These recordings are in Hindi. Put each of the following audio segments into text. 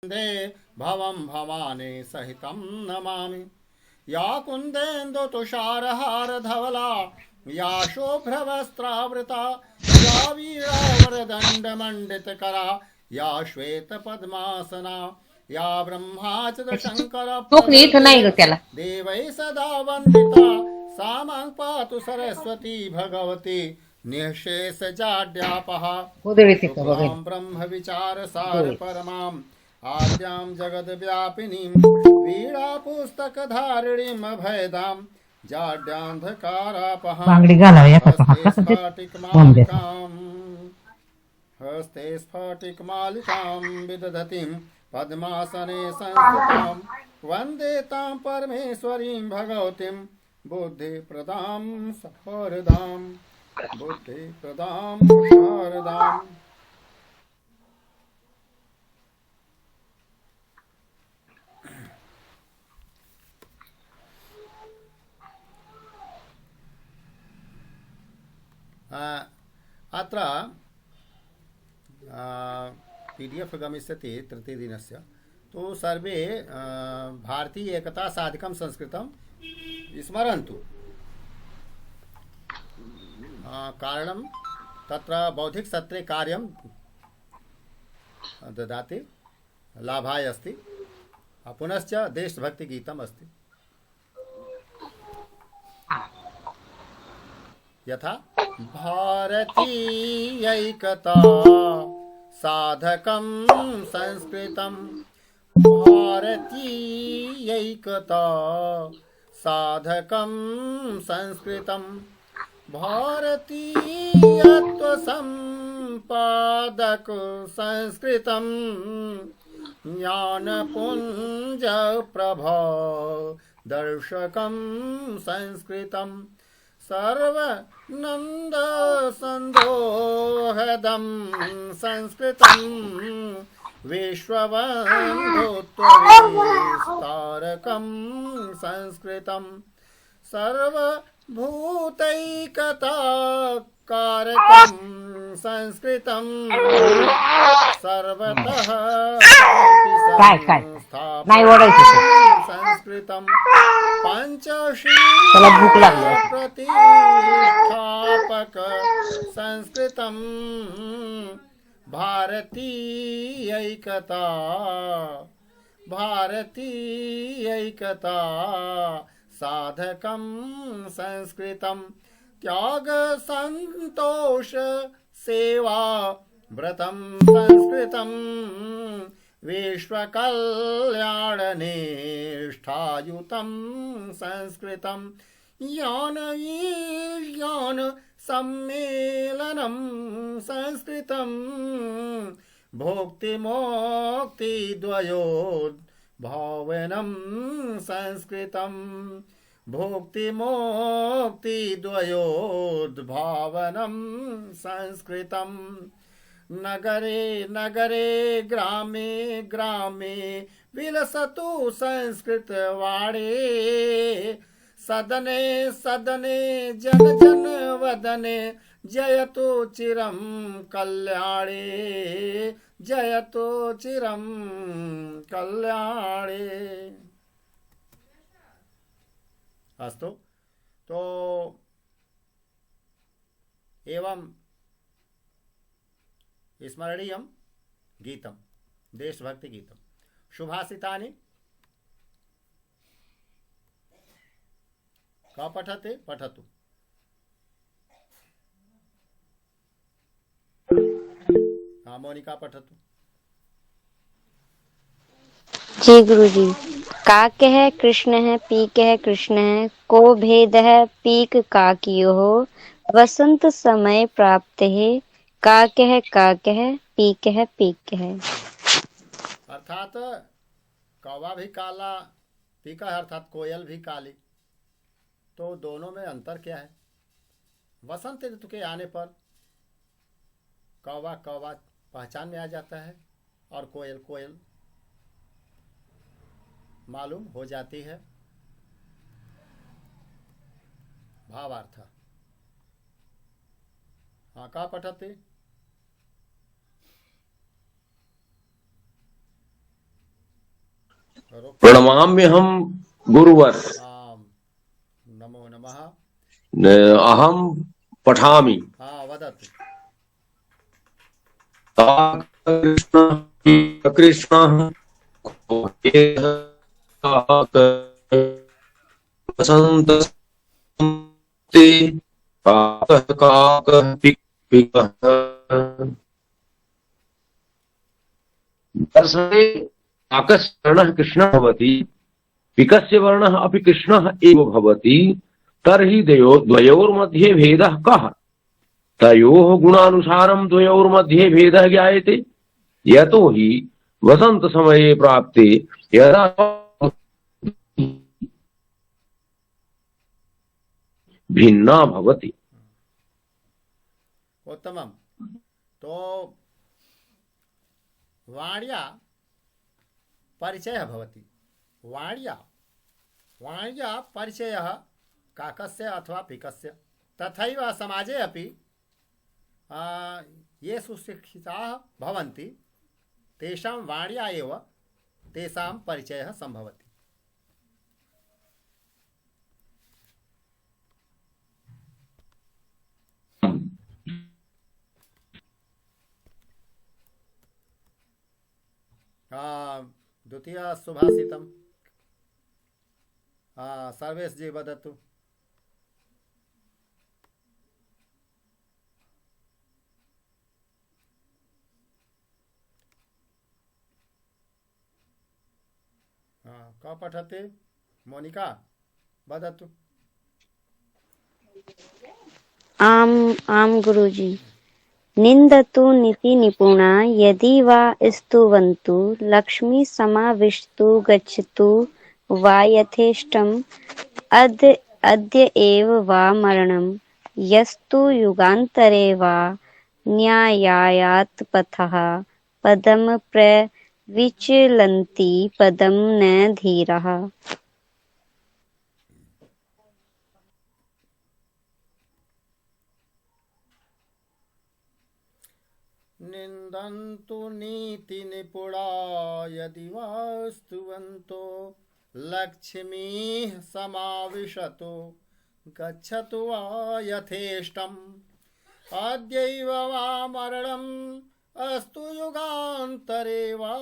वन्दे भवं भवानी सहितं नमामि। या कुन्देन्दुतुषारहारधवला या शुभ्रवस्त्रावृता या वीणावरदण्डमण्डितकरा या श्वेतपद्मासना या टोक इथं नाही ग ब्रह्माच्युतशङ्करप्रतिहृतिः त्याला. देवैः सदा वन्दिता सा मां पातु सरस्वती भगवती निःशेषजाड्यापहा। उधळीत येतं बघ शुक्लां ब्रह्मविचारसार उधळीत. परमाम् आद्यां जगद्व्यापिनीं वीणापुस्तकधारिणीम् अभयदां जाड्यान्धकारापहां बांगडी घालावी एका हस्ते हातात स्फटिकमालिकां हस्ते स्फटिकमालिकां विदधतीं पद्मासने संस्थितां वन्दे तां परमेश्वरीं भगवतीं बुद्धिप्रदां शारदां बुद्धिप्रदां शारदाम्। अत्र PDF गमिष्यति तृतीयदिनस्य तो सर्वे भारतीय एकता साधिकं संस्कृतं स्मरन्तु। कारणं तत्र बौद्धिकसत्रे कार्यं ददाति लाभाय अस्ति। पुनश्च देशभक्तिगीतम् अस्ति यथा भारतीयैकता साधकं संस्कृतं भारतीयैकता साधकं संस्कृतं भारतीयत्वसम्पादक संस्कृतं ज्ञानपुञ्जप्रभा दर्शकं संस्कृतं सर्वनन्दसन्दोहदं संस्कृतं विश्वबन्धुत्वविस्तारकं संस्कृतं सर्वभूतैकताकारकं संस्कृतं सर्वतः काय नाही ओढायचं ते. संस्कृतं त्याला भूक लागली. प्रतिष्ठापक संस्कृतं भारतीयैकता भारतीयैकता साधकं संस्कृतं त्याग संतोष सेवा व्रतं संस्कृतं विश्वकल्याणनिष्ठायुतं संस्कृतं ज्ञान सम्मेलनं संस्कृतं भोक्तिमोक्तिद्वयोद्भावनं संस्कृतं भोक्तिमोक्तिद्वयोद्भावनं संस्कृतं नगरे नगरे ग्रामे ग्रामे विलसतु संस्कृतवाणी सदने सदने जन जन वदने जयतु चिरं कल्याणे जयतु चिरं कल्याणे। अस्तु तो एवं स्मरणीयं गीतं देशभक्ति गीतं सुभाषितानि क पठते पठतु। मोनिका पठतु। जी गुरुजी। काक है कृष्ण है पीक है कृष्ण है को भेद है पीक काकियो हो वसंत समय प्राप्त है काक है पीक है। अर्थात कौवा भी काला पीका है अर्थात कोयल भी काली। तो दोनों में अंतर क्या है? वसंत ऋतु के आने पर कौवा कौवा पहचान में आ जाता है और कोयल कोयल मालूम हो जाती है। भावार्थ। हाँ का पठते रुक प्रणमाम्यहं गुरुवर आम नमो नमः अहं पठामि वदतु कृष्णः वसन्तस्ते काकः काकः पिकः दर्शने काकस्य वर्णः कृष्णः भवति पिकस्य वर्णः अपि कृष्णः एव भवति तर्हि द्वयोर्मध्ये भेदः कः तयोः गुणानुसारं द्वयोर्मध्ये भेदः ज्ञायते यतो हि वसंत समये प्राप्ते यदा भिन्ना भवति। उत्तमम्। तो वाण्या परिचयः भवति। वाण्या परिचयः काकस्य अथवा पिकस्य। तथैव समाजे अपि ये सुशिक्षिताः भवन्ति तेषां वाण्या एव तेषां परिचयः सम्भवति। द्वितीय सुभाषितम् सर्वेश जी वदतु। कः पठति? मोनिका वदतु। आम गुरुजी। निन्दतु नीति निपुणा यदि वा स्तुवन्तु लक्ष्मी समाविष्टु गच्छतु वा यथेष्टम् अद्य एव वा मरणम् यस्तु युगान्तरे वा न्यायात् पथः पदं प्रविचलन्ति पदं न धीरः। निन्दन्तु नीति निपुणा यदि वा स्तुवन्तो लक्ष्मीः समाविशतु गच्छतु वा यथेष्टम् अद्यैव वा मरणम् अस्तु युगान्तरे वा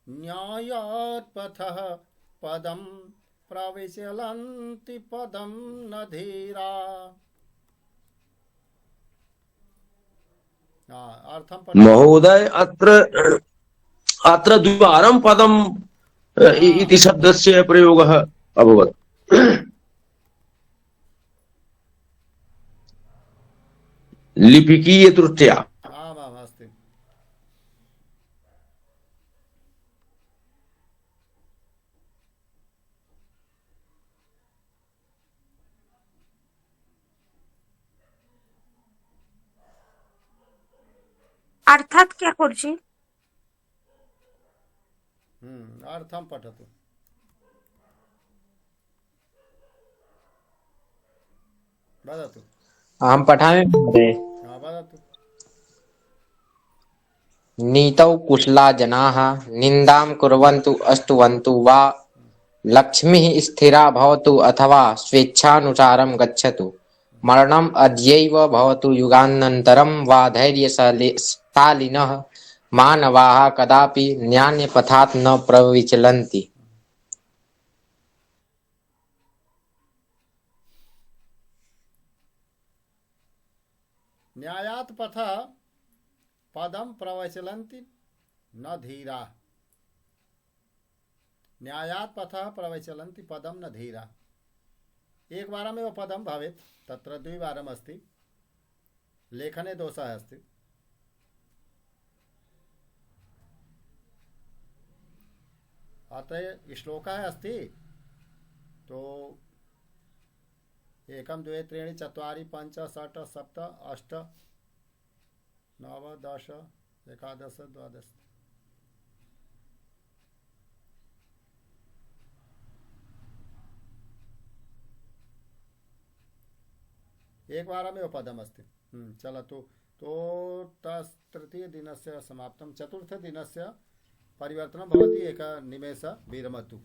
न्यायात् पथः पदं प्रविचलन्ति पदं न धीरा। महोदय अत्र द्विवारं पदम् इति शब्दस्य प्रयोगः अभवत्। लिपिकीय त्रुट्या। अस्ति। अर्थात क्या गुरुजी? अर्थं पठतु। वदतु। अहं पठामि महोदय। वदतु। नीतौ कुशला जनाः निन्दां कुर्वन्तु अस्तुवन्तु वा लक्ष्मीः स्थिरा भवतु अथवा स्वेच्छानुसारं गच्छतु मरणम् अद्यैव भवतु युगानन्तरं वा धैर्यशालिनः मानवाः कदापि न्यायपथात् न प्रविचलन्ति। न्यायात् पथः पदं प्रविचलन्ति न धीरा। न्यायात् पथः प्रविचलन्ति पदं न धीरा। एकवारमेव पदं भवेत्, तत्र द्विवारम् अस्ति। लेखने दोषः अस्ति। अतः श्लोकः अस्ति तो 1 2 3 4 5 6 7 8 9 10 11 12 एकवारमेव पदमस्ति। चलतु। तो तृतीयदिनस्य समाप्तं। चतुर्थदिनस्य परिवर्तनं भवति एक निमेष विरमतु।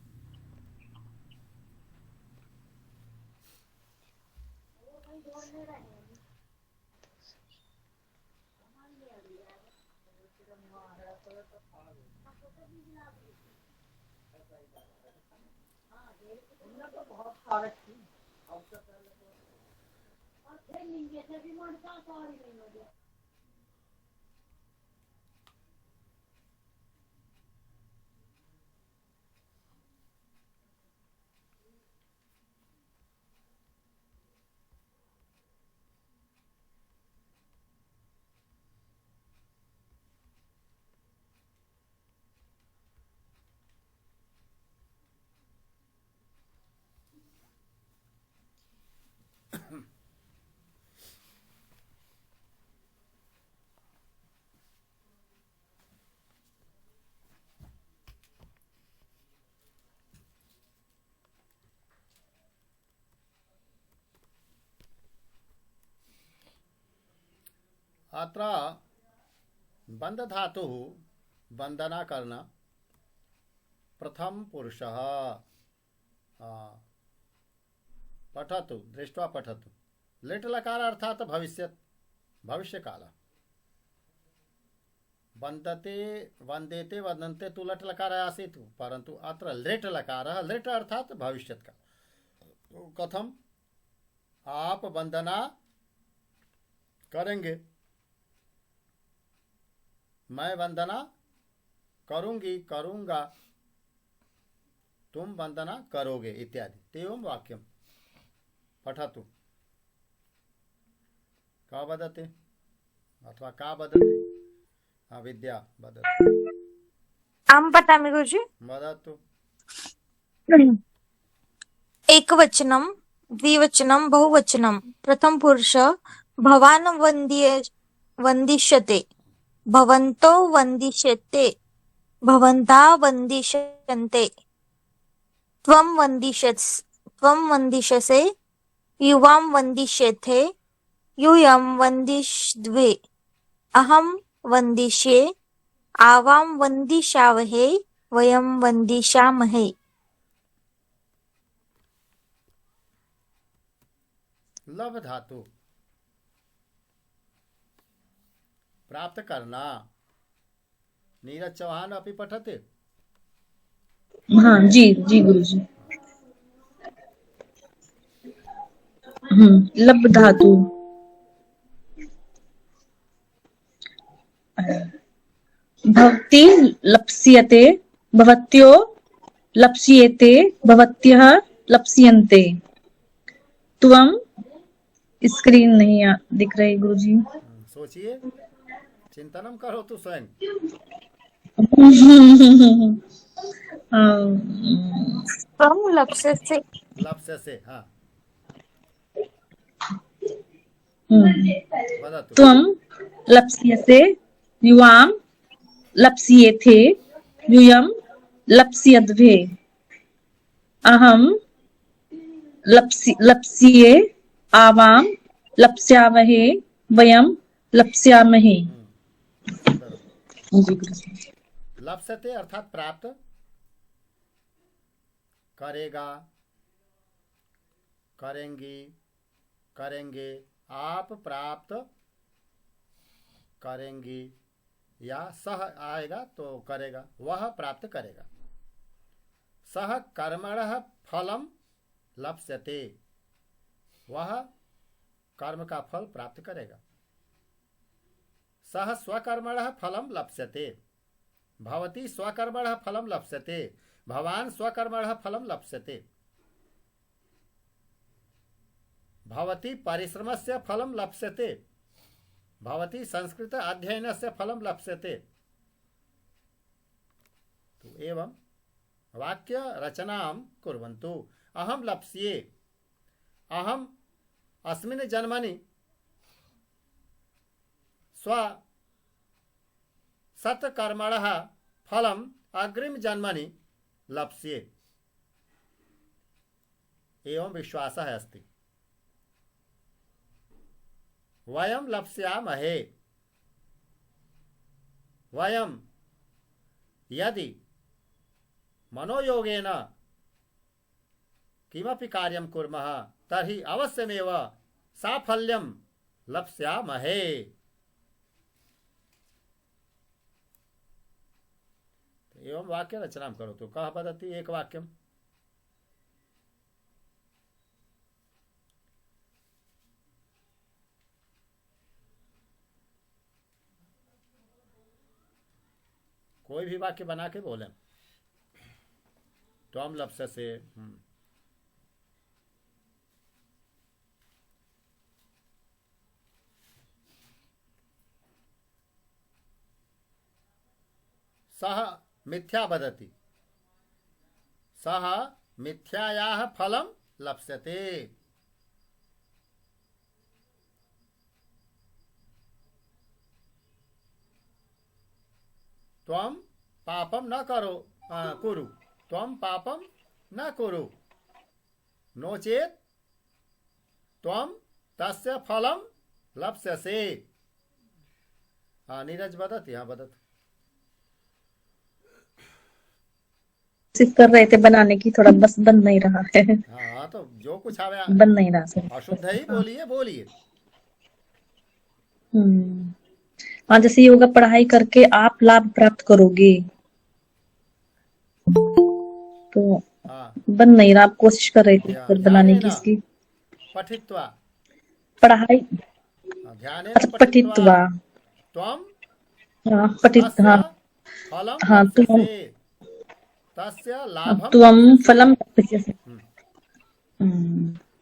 अत्र बंध धातु वंदना करना प्रथम पुरुषः पठतु दृष्ट्वा पठतु। लिट् लकार अर्थात भविष्यत् भविष्यकाल। वन्दते वन्देते वदन्ते तु लट् लकार आसीत्, परन्तु अत्र लिट् लकारः। लिट् अर्थात भविष्यत्काल। तो कथम आप वंदना करेंगे, मैं वंदना करूंगी करूंगा, तुम वंदना करोगे इत्यादि। तेवं वाक्यम पठतु। का वदते अथवा का वदते? विद्या वदतु। अहं पठामि गुरुजी। वदतु। एकवचनं, द्विवचनं, बहुवचनं। प्रथम पुरुष भवान् वन्दिष्यते, भवन्तो वन्दिष्यते, भवन्तः वन्दिष्यन्ते, त्वं वन्दिष्यसे, युवां वन्दिष्येथे, यूयं वन्दिष्यद्वे, अहं वन्दिष्ये, आवां वन्दिष्यावहे, वयं वन्दिष्यामहे। लभ धातु प्राप्त करना। नीरज चौहान अपि पठते। हाँ जी जी गुरुजी। लब धातु भवति लप्स्यते, भवत्यो लप्स्येते, भवत्यः लप्स्यन्ते। त्वं स्क्रीन नहीं दिख रही गुरुजी। सोचिए, चिंतनम करो तो स्वयं। त्वं लप्स्यसे। लप्स्य से हाँ वदतु। त्वं लप्स्यसे, युवां लप्स्येथे, यूयं लप्स्यद्वे, अहं लप्स्ये, आवां लप्स्यावहे, वयं लप्स्यामहे। लप्स्यते अर्थात प्राप्त करेगा, करेंगी, करेंगे। आप प्राप्त करेंगी, या सह आएगा तो करेगा, वह प्राप्त करेगा। सह कर्मणः फलम लप्स्यते, वह कर्म का फल प्राप्त करेगा। सह स्वकर्मणः फलम लप्स्यते, भवती स्वकर्मणः फलम लप्स्यते, भवान् स्वकर्मणः फलम लप्स्यते। भवती परिश्रमस्य फलम लप्स्यते, भवती संस्कृत अध्ययनस्य फलम लप्स्यते। तो एवं वाक्य रचनां कुर्वन्तु। अहं लप्स्ये, अहम् अस्मिन् जन्मनि स्व सत्कर्मणः फलम् अग्रिम जन्मनि लप्स्ये। एवं विश्वासः अस्ति। वयं लप्स्यामहे, वयं यदि मनोयोगेन किमपि कार्यं कुर्मः तर्हि अवश्यमेव साफल्यं लप्स्यामहे। एवं वाक्य रचनां करोतु। कः वदति एकवाक्यम्? कोई भी वाक्य बना के बोलें। त्वं लप्स्यसे। सः मिथ्या वदति। सः मिथ्यायाः फलं लप्स्यते। त्वं पापं न कुरु। त्वं पापं न कुरु, नो चेत् त्वं तस्य फलं लप्स्यसे। नीरज वदति। हाँ वदतु। कोशिश कर रहे थे बनाने की, थोड़ा बस बन नहीं रहा है। हाँ तो जो कुछ आवे बन नहीं रहा सर। अशुद्ध ही बोलिए बोलिए। हाँ, जैसे योगा पढ़ाई करके आप लाभ प्राप्त करोगे, तो बन नहीं रहा। आप कोशिश कर रहे थे फिर बनाने की इसकी। पठित्वा पढ़ाई पठित्वा। त्वं हाँ पठित। हाँ फलं हाँ लप्स्यसे। तस्य लाभं त्वं फलं लप्स्यसे।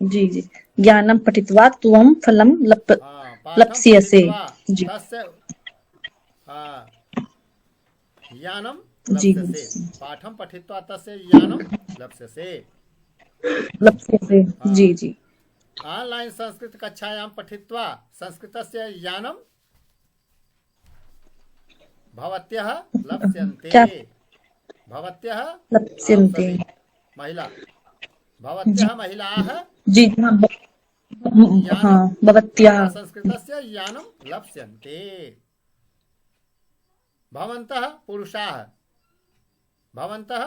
जी जी। ज्ञानं पठित्वा त्वं फलं लप्स्यसे। जी तस्य ज्ञानं जी लप्स्यसे। पाठं पठित्वा तस्य ज्ञानं लप्स्यसे। लप्स्यसे। जी जी। ऑनलाइन संस्कृत कक्षायां पठित्वा संस्कृतस्य ज्ञानं भवत्यः लप्स्यन्ते। भवत्यः लप्स्यन्ते। महिला। भवत्यः महिलाः जी हाँ भवत्याः संस्कृतस्य ज्ञानं लप्स्यन्ते। भवन्तः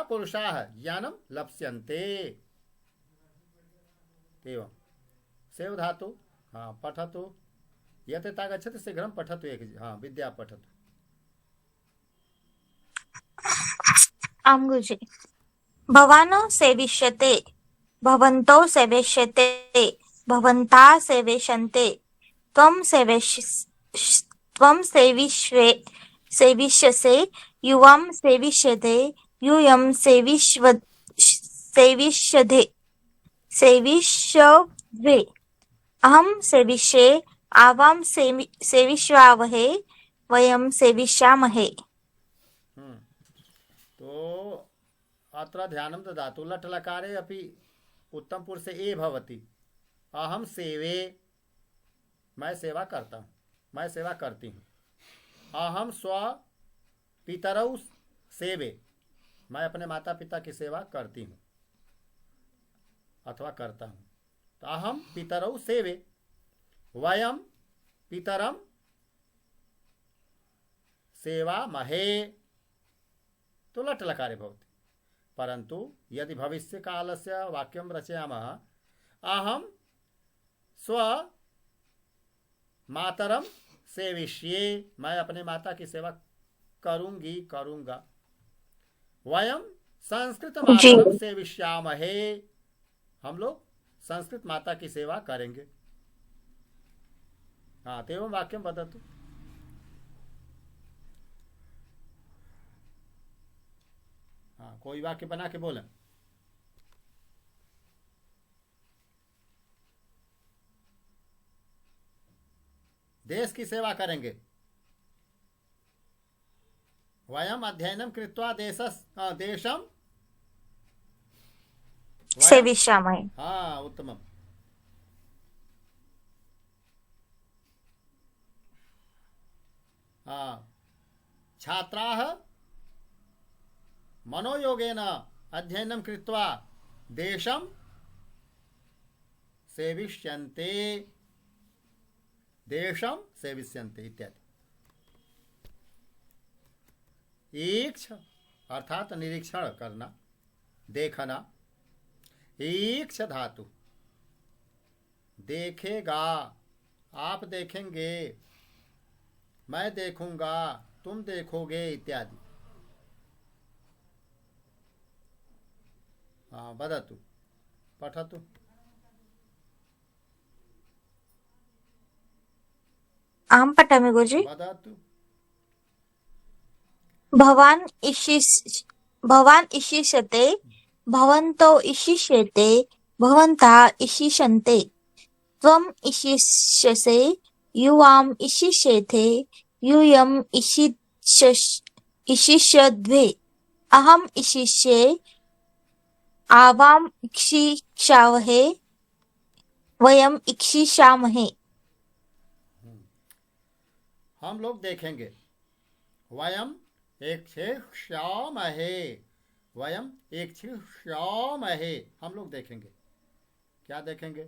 पुरुषाः ज्ञानं लप्स्यन्ते। एवं सेव धातु। हाँ पठतु। यतेता गच्छति शीघ्रं पठतु। हाँ विद्या पठतु। आं गुरुजी। भवान् सेविष्यते, भवन्तौ सेविष्यते, भवन्तः सेविष्यन्ते, त्वं सेविष्यसे, युवां सेविष्यते, यूयं सेविष्यध्वे, अहं सेविष्ये, आवां सेविष्यावहे, वयं सेविष्यामहे। तो अत्र ध्यानं ददातु। लट् लकारे अपि उत्तमपुरुषे ए भवति। अहम सेवे, मैं सेवा करता हूँ, मैं सेवा करती हूँ। अहम स्व पितरौ सेवे, मैं अपने माता पिता की सेवा करती हूँ अथवा करता हूँ। तो अहम पितरौ सेवे, वयम पितरम सेवामहे। तो लट् लकारे भवति। परंतु यदि भविष्य कालस्य वाक्यं रचयामः, अहम स्व मातरम सेविष्ये, मैं अपने माता की सेवा करूंगा। वयम संस्कृत मातरम सेविष्यामहे, हम लोग संस्कृत माता की सेवा करेंगे। हाँ तेवं वाक्यं वदतु। हाँ कोई वाक्य बना के बोलें। देश की सेवा करेंगे। वयम अध्ययनं कृत्वा देशं सेविष्यामहे। हाँ उत्तमम्। हाँ छात्राः मनोयोगेन अध्ययनं कृत्वा देशं सेविष्यन्ते, देशं सेविष्यन्ते इत्यादि। अर्थात निरीक्षण करना, देखना। ईक्ष धातु, देखेगा, आप देखेंगे, मैं देखूंगा, तुम देखोगे इत्यादि। हाँ, वदतु, पठतु। अहं पठामि गुरुजी। वदतु। भवान् इशिष्यते, भवन्तौ इशिष्यते, भवन्तः इशिष्यन्ते, त्वम् इशिष्यसे, युवाम् इशिष्येथे, यूयम् इशिष्यद्वे, अहम् इशिष्ये, आवाम् इक्षिष्यावहे, वयम् इक्षिष्यामहे। हम लोग देखेंगे। वयम इक्षिष्यामहे, वयम इक्षिष्यामहे, हम लोग देखेंगे। क्या देखेंगे?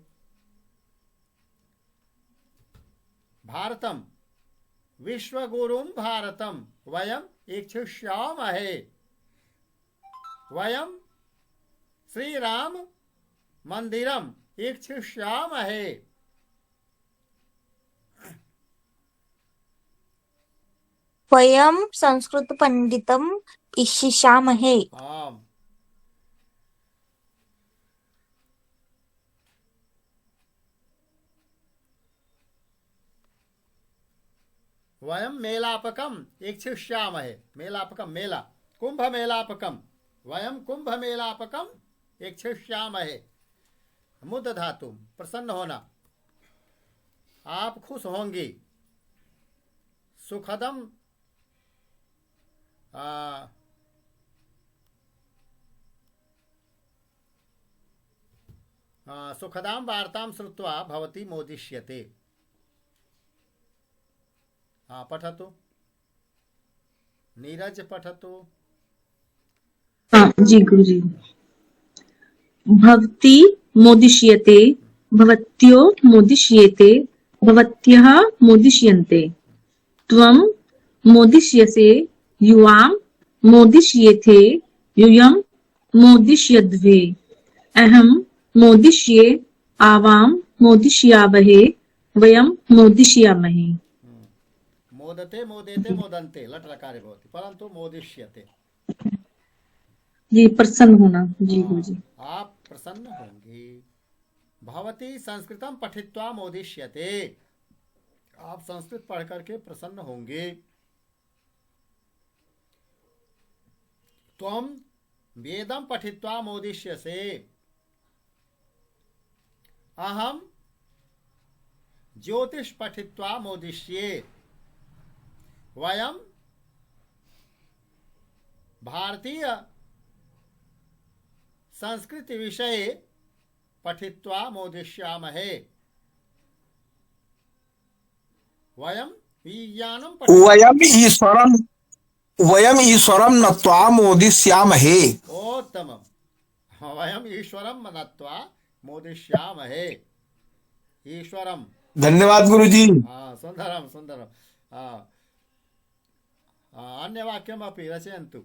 भारतम विश्वगुरुम भारतम वयम इक्षिष्यामहे, वयम श्री राम मंदिरम इक्षिष्यामहे। वयम् संस्कृत पंडितम् इशिष्यामहे। आम। वयम मेलापकम इक्षिष्यामहे, मेलापकम मेला, कुंभ मेलापकम, वयम कुंभ मेलापकम इक्षिष्यामहे। मुद धातु, प्रसन्न होना, आप खुश होंगी। सुखदम सुखदां वार्तां श्रुत्वा भवती मोदिष्यते। पठतु, नीरज पठतु। हाँ जी गुरुजी। भवती मोदिष्यते, भवत्यो मोदिष्येते, भवत्यः मोदिष्यन्ते, त्वं मोदिष्यसे, युवां मोदिष्येथे, यूयं मोदिष्यद्वे, अहं मोदिष्ये, आवां मोदिष्यावहे, वयं मोदिष्यामहे। मोदते मोदेते मोदन्ते लट लकारे भवति, परंतु मोदिष्यते। जी प्रसन्न होना। जी गुरुजी। आप प्रसन्न होंगे। भवती संस्कृतम पठित्वा मोदिष्यते, आप संस्कृत पढ़ करके प्रसन्न होंगे। त्वम वेदम पठित्वा मोदिष्यसे, अहम ज्योतिष पठित्वा मोदिष्ये, वयम भारतीय संस्कृति विषये पठित्वा मोदिष्यामहे, वयम विज्ञानम वयम ईश्वरम नत्वा मोदिष्यामहे। उत्तमम्, वयम ईश्वरम नत्वा मोदिष्यामहे। ईश्वरम। धन्यवाद गुरुजी। सुंदरम सुंदरम। अन्य वाक्यमपि रचयन्तु।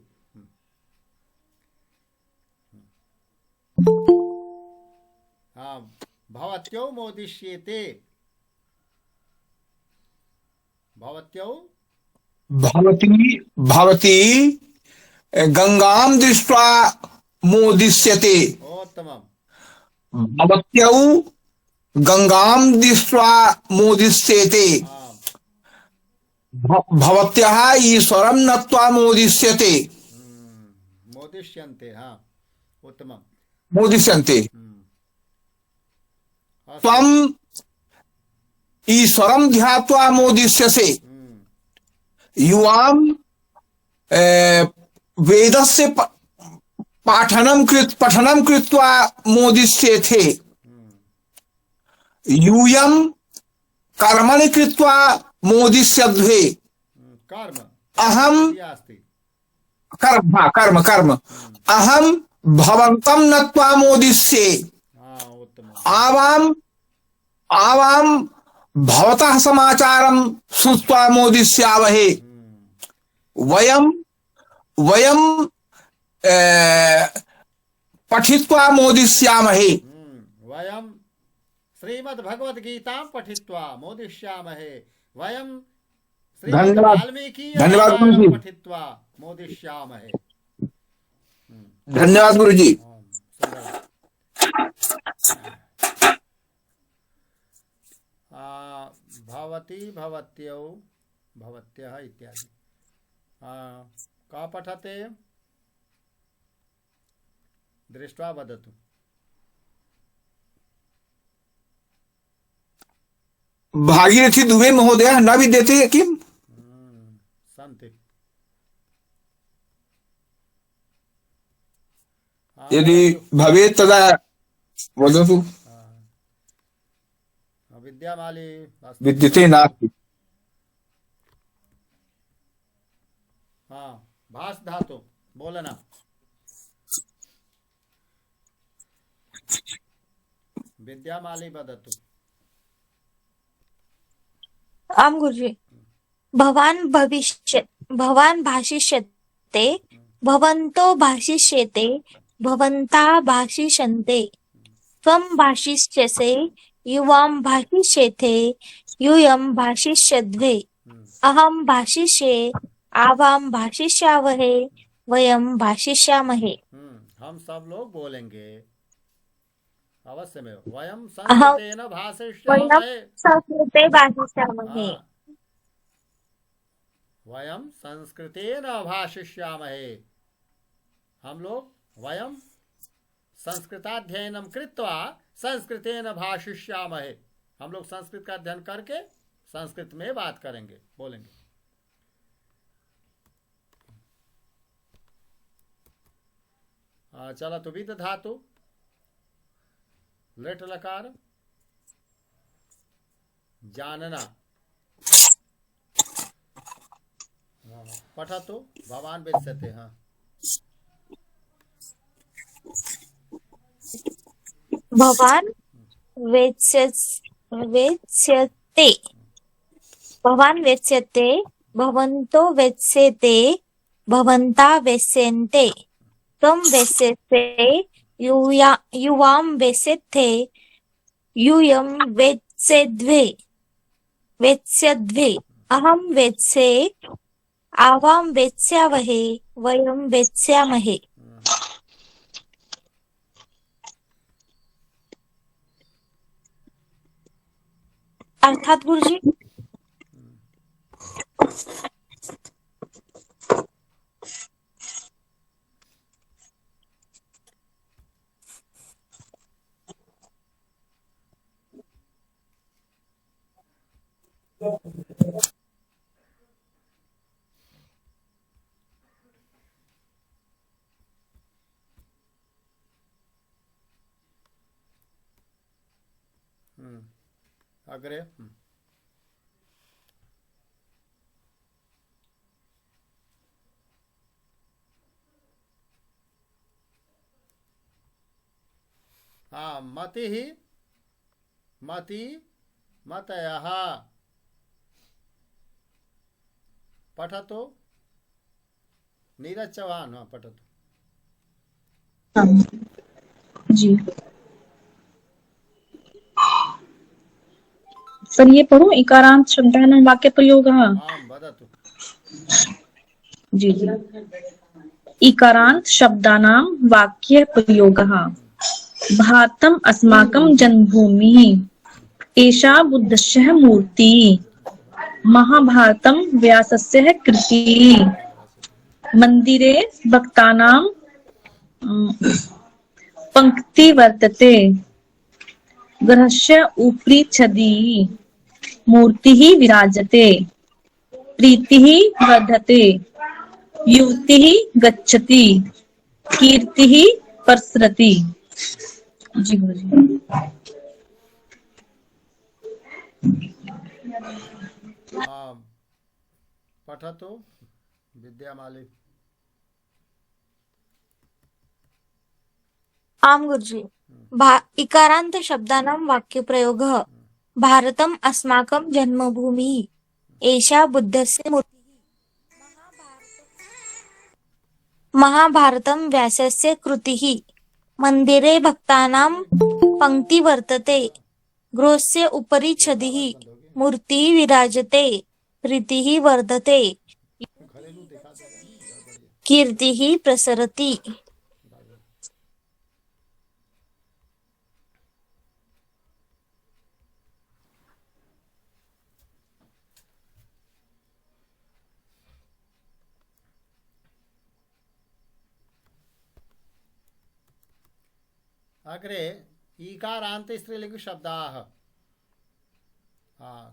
भवत्यो मोदिष्येते, भवत्यो भवती गंगां दृष्ट्वा मोदिष्यते। उत्तमम्। भवत्यौ गंगां दृष्ट्वा मोदिष्येते, भवत्यः ईश्वरं नत्वा मोदिष्यते। मोदिष्यन्ते। हाँ, उत्तमम्। मोदिष्यन्ते। त्वं ईश्वरं ध्यात्वा मोदिष्यसे, युवां वेदस्य पठनं कृत्वा मोदिष्येथे, यूयं कर्मणि कृत्वा मोदिष्यद्वे, अहम कर्म अहम भवन्तं नत्वा मोदिष्ये, आवां भवतः समाचारं श्रुत्वा मोदिष्यावहे, वयं पठित्वा मोदिष्यामहे। वयम श्रीमद्भगवद्गीतां पठित्वा मोदिष्यामहे। वयम धन्यवाद। वाल्मीकि धन्यवाद गुरु जी। पठित्वा मोदिष्यामहे। धन्यवाद गुरु जी। भवती भवत्यौ भवत्यः इत्यादि का पठते दृष्ट्वा वदतु। भागीरथी दुबे महोदय न विद्यते किम? सन्ति। यदि भवेत् तदा वदतु। विद्यामाली विद्यते नास्ति। हाँ भास धातु बोलना। विद्यामाली वदतु। आम गुरुजी। भवान् भाषिष्यते, भवन्तो भाषिष्येते, भवन्ता भाषिष्यन्ते, त्वं भाषिष्यसे, युवां भाषिष्येथे, यूयं भाषिष्यद्वे, अहं भाषिष्ये, आवां भाषिष्यावहे, वयं भाषिष्यामहे। हम सब लोग बोलेंगे अवश्य में। वयम संस्कृतेन भाषिष्यामहे। संस्कृते भाषिष्यामहे। वयम संस्कृतेन भाषिष्यामहे। हम लोग वयम संस्कृताध्ययनम कृत्वा संस्कृतेन भाषिष्यामहे। हम लोग संस्कृत का अध्ययन करके संस्कृत में बात करेंगे, बोलेंगे। चला तो विद धातु लेट लकार जानना। पठा तो भवान वेत्स्यते। हाँ भवान् वेत्स्यते, भवान् वेत्स्यते, भवन्तो वेत्स्यते, भवन्ता वेत्स्यन्ते, त्वं वेत्स्यसे, युवां वेत्स्यथे, यूयं वेत्स्यद्वे, अहं वेत्स्ये, आवां वेत्स्यावहे, वयं वेत्स्यामहे। अर्थात गुरुजी अग्रे। हाँ मति ही मति मतयः पठतु। नीरज चौहान। हाँ पठतु। जी सर ये पढ़ो इकारांत शब्दानां वाक्य प्रयोग। आम वदतु। जी इकारांत शब्दानां वाक्य प्रयोगः। भारतम् अस्माकं जन्मभूमिः। एषा बुद्धस्य मूर्तिः। महाभारतं व्यासस्य कृतिः। मन्दिरे भक्तानां पंक्ति वर्तते। गृहस्य उपरि छदिः मूर्तिः विराजते। प्रीतिः वर्धते। युवतिः गच्छति। कीर्तिः प्रसरति। जी गुरुजी। पठतु विद्यामाली। आम गुरुजी। इकारांत शब्दानां वाक्यप्रयोगः। भारतम् अस्माकं जन्मभूमिः। एषा बुद्धस्य मूर्तिः। महाभारतं व्यासस्य कृतिः। मन्दिरे भक्तानां पङ्क्ति वर्तते। गृहस्य उपरि छदिः मूर्तिः विराजते। प्रीतिः वर्धते। कीर्तिः प्रसरति। अग्रे ईकारान्त स्त्रीलिंग शब्दाः।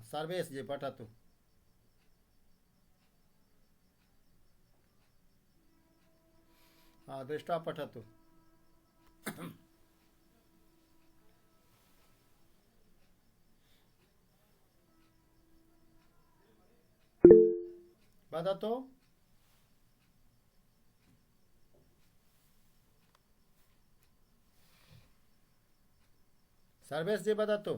सर्वेश जी पठतु। दृष्ट्वा पठतु। वदतु। सर्वेश जी वदतु।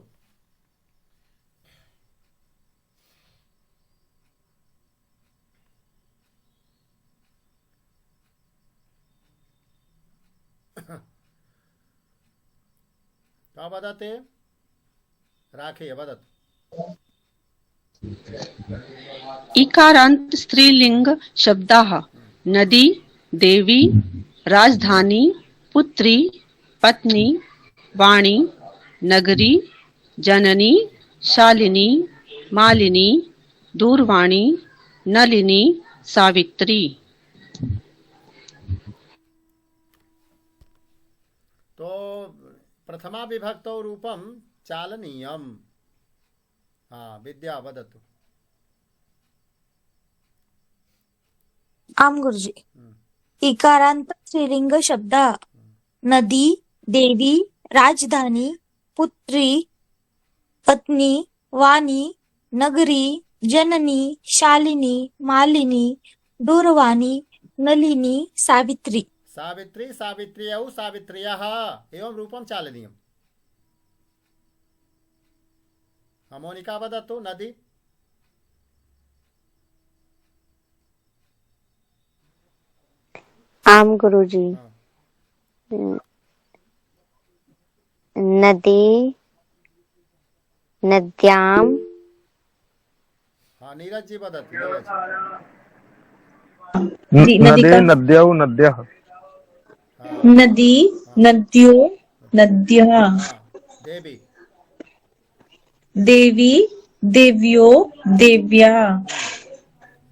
का वदते? राखे वदतु। इकारांत स्त्रीलिंग शब्दाः। नदी, देवी, राजधानी, पुत्री, पत्नी, वाणी, नगरी, जननी, शालिनी, मालिनी, दूरवाणी, नलिनी, सावित्री। तो प्रथमा विभक्तौ रूपम चालनीयम। विद्या वदतु। आम गुरुजी। इकारांत स्त्रीलिंग शब्द। नदी, देवी, राजधानी, पुत्री, पत्नी, वाणी, नगरी, जननी, शालिनी, मालिनी, दूरवाणी, नलिनी, सावित्री। सावित्री, सावित्र्यौ, सावित्र्यः एवं रूपम चालनीयम्। मोनिका वदतु। नदी। आम गुरुजी। नदी, नद्यां। नीरज जी वदतु। जी, नदी का नद्यौ नद्यः। नदी, नद्यो, नद्यः। देवी, देवी, देव्यो, देव्या।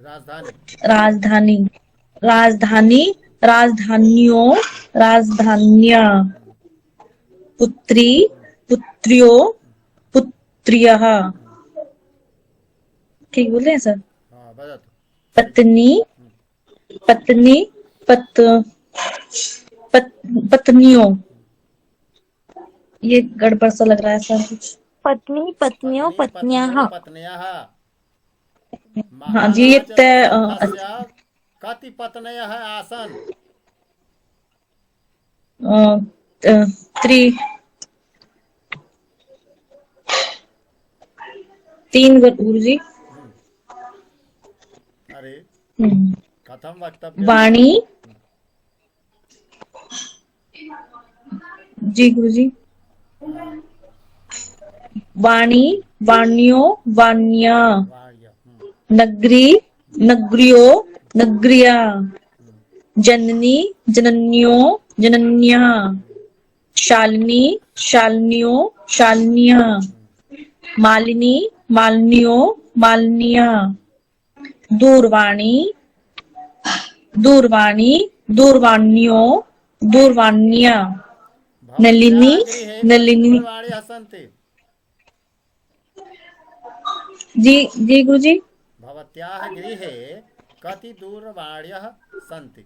राजधानी, राजधानी, राजधानी, राजधान्यो, राजधान्या। पुत्री, पुत्र्यो, पुत्र्यः। ठीक बोले हैं सर? वदतु। पत्नी, पत्नी, पत्नियों। ये गड़बड़ सा लग रहा है सर कुछ। पत्नी, पत्नियों, पत्न्याः। पत्न्याः। हाँ जी, ये कति पत्न्यः आसन्? तीन गुरुजी। अरे कथं वक्तव्यं? वाणी। जी गुरुजी। वाणी, वाण्यो, वाण्या। नगरी, नगरियो, नगरिया। जननी, जनन्यो, जनन्या। शालिनी, शालिन्यो, शालिन्या। मालिनी, मालिन्यो, मालिन्या। दूरवाणी, दूरवाणी, दूरवाण्यो, दूरवाण्या। नलिनी, नलिनी। जी जी गुरुजी। भवत्याः गृहे कति दूरवाण्यः सन्ति?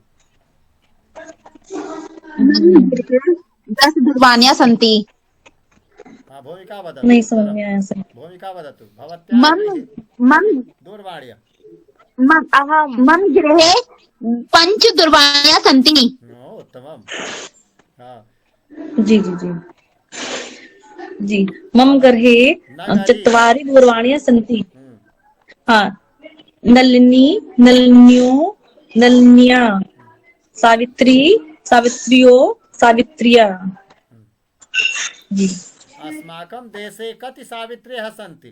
10 दूरवाण्यः सन्ति। भूमिका वदतु। नहीं समझ में आया सर। भूमिका वदतु। भवत्याः दूरवाण्यः। मम गृहे 5 दूरवाण्यः सन्ति। उत्तमम्। जी जी जी जी। मम गृहे 4 दूरवाण्यः सन्ति। हाँ। नलिनी, नलिन्यो, नलिन्या। सावित्री, सावित्र्यो, सावित्र्या। जी। अस्माकं देशे कति सावित्र्यः सन्ति?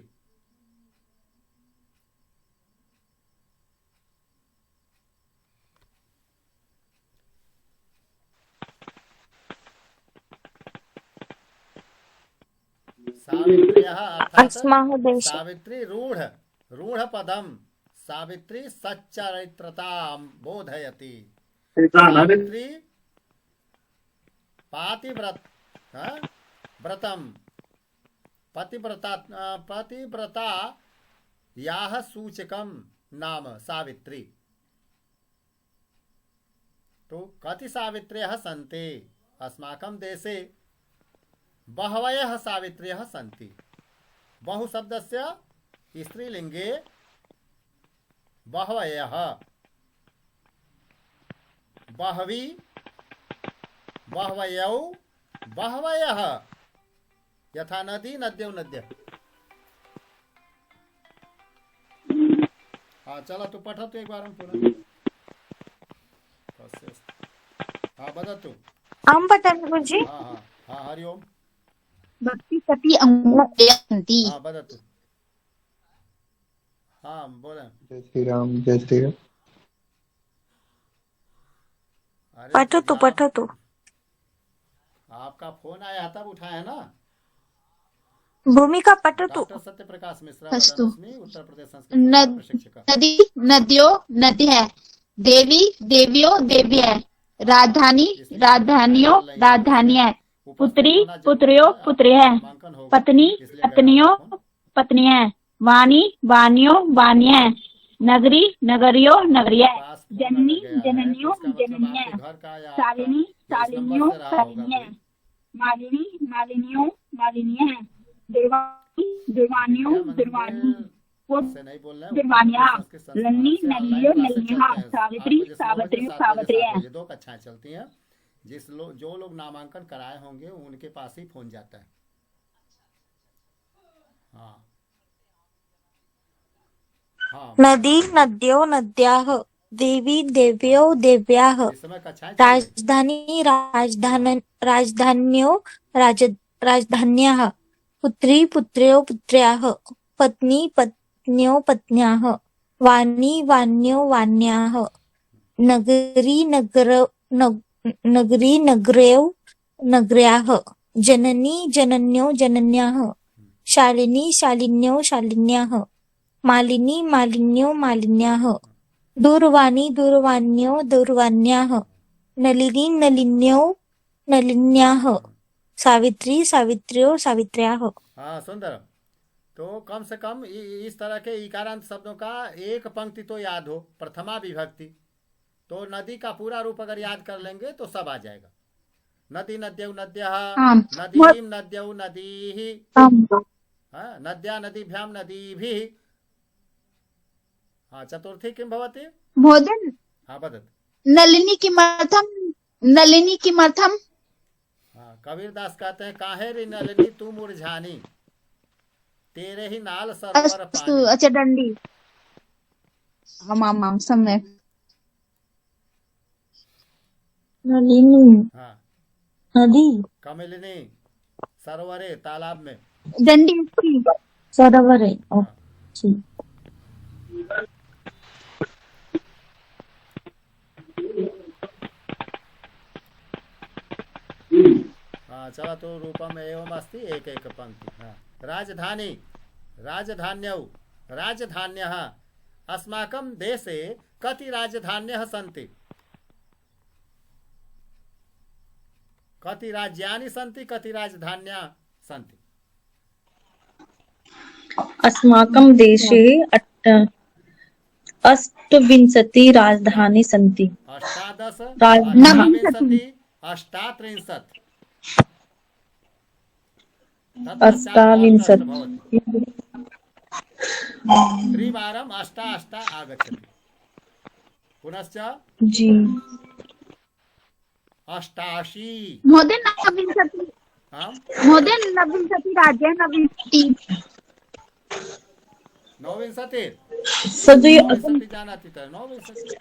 सावित्र्यः अर्थात अस्माः देशे सावित्री रूढ़ पदम सावित्री सच्चरित्रतां बोधयति। सावित्री पातिव्रत व्रतम पतिव्रता याः सूचकम नाम सावित्री। तो कति सावित्र्यः सन्ति? अस्माकं देशे बहवयः सावित्र्यः सन्ति। बहु शब्दस्य स्त्रीलिङ्गे बहवयः, बहवी, बहवयौ, बहवयः, यथा नदी नद्यौ नद्यः। हाँ चला तू पठतु एक बार पुनः। हाँ वदतु। अहं पठामि गुरुजी। हाँ हाँ हाँ हरि ओम। भक्ति सति अंगुलया सन्ति। हाँ वदतु। हाँ बोले। जय श्री राम, जय श्री राम। अरे पठतु पठतु। आपका फोन आया तब उठाया ना? भूमिका पठतु। डॉक्टर सत्य प्रकाश मिश्रा अस्तु। वदनस्मि, उत्तर प्रदेश संस्कृत प्रशिक्षक। नदी नद्यो नद्यः, देवी देव्यो देव्यः, राजधानी राजधानियो राजधान्यः, पुत्री पुत्र्यो पुत्र्यः, पत्नी पत्नियो पत्न्यः, वाणी वाण्यो वाण्यः, नगरी नगरियो नगर्यः, जननी जननियो जनन्यः, शालिनी शालिन्यो शालिन्यः, मालिनी मालिन्यो मालिन्यः, दुर्वाणी दुर्वाण्यो दुर्वाणी, दुर्वाण्याः, नलिनी नलिन्यो नलिन्यः, सावित्री सावित्र्यो सावित्र्यः। ये दो कक्षाएं चलती हैं। जो लोग नामांकन कराए होंगे उनके पास ही फोन जाता है। हाँ हाँ नदी नद्यो नद्याः, देवी देव्यो देव्याः, इस समय कक्षाएं चल रही हैं। राजधानी राजधान्यो राजधान्याः, पुत्री पुत्र्यो पुत्र्याः, पत्नी पत्न्यो पत्न्याः, वाणी वाण्यो वाण्याः, नगरी नगर्यो नगर्याः, जननी जनन्यो जनन्याः, शालिनी शालिन्यो शालिन्याः, मालिनी मालिन्यो मालिन्याः, दूरवाणी दूरवाण्यो दूरवाण्याः, नलिनी नलिन्यो नलिन्याः, सावित्री सावित्र्यो सावित्र्याः। हाँ सुंदर। तो कम से कम इस तरह के इकारांत शब्दों का एक पंक्ति तो याद हो, प्रथमा विभक्ति। तो नदी का पूरा रूप अगर याद कर लेंगे तो सब आ जाएगा। नदी नद्यौ नद्यः, नदीं नद्यौ नदीः, हाँ, नद्या नदीभ्यां नदीभिः। हाँ चतुर्थी किं भवति? भोजन हाँ वदतु। नलिनी किमर्थम। हाँ कबीरदास कहते हैं, काहे रे नलिनी तू मुरझानी, तेरे ही नाल सरोवर अस्तु पानी। अच्छा दंडी। आमां सम्यक्। नलिनी हाँ नदी कमलिनी सरोवरे तालाब में। दंडी अस्ति। सरोवरे। जी। हाँ चला तो रूपम एवं अस्ति एक एक पंक्ति। हाँ राजधानी राजधान्यौ राजधान्यः, अस्माकं देशे कति राजधान्यः सन्ति? कति राज्यानि सन्ति, कति राजधान्यः सन्ति? अस्माकं देशे 28 राजधानी सन्ति। अष्टादश नवविंशति। 38 अष्टाविंशति। त्रिवारम् अष्ट अष्ट आगच्छति। पुनश्च जी। अष्टाशी। महोदय नवविंशति। हाँ महोदय नवविंशति राज्य नवविंशति। नवविंशति सदु नवविंशति जानाति तर्हि नवविंशति।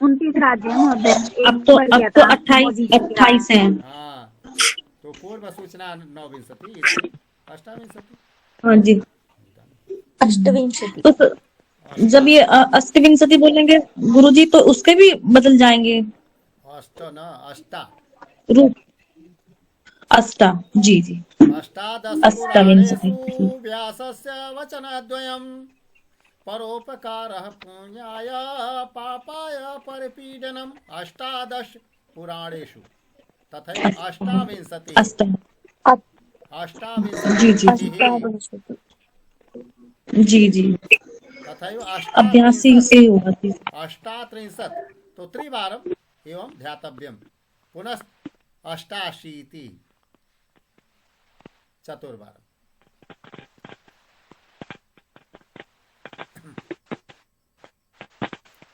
29 राज्य हैं महोदय। अब तो 28 हैं। हाँ, तो पूर्व सूचना नवविंशति इदानीम् अष्टाविंशति। हाँ जी। अष्टविंशति। तो जब ये अष्टविंशति बोलेंगे गुरुजी तो उसके भी बदल जाएंगे अष्ट न अष्टा रूप। अष्टा, जी जी। अष्टादश अष्टाविंशति। पुराणेषु व्यासस्य वचनद्वयम् परोपकारः पुण्याय पापाय परपीडनम्। अष्टादश पुराणेषु तथैव अष्टाविंशति जी जी जी जी। तथैव अभ्यासी से होगा। अष्टात्रिंशत् तो त्रिवारम् एवं ध्यातव्यम्। पुनः अष्टाशीति चतुर्वारम्।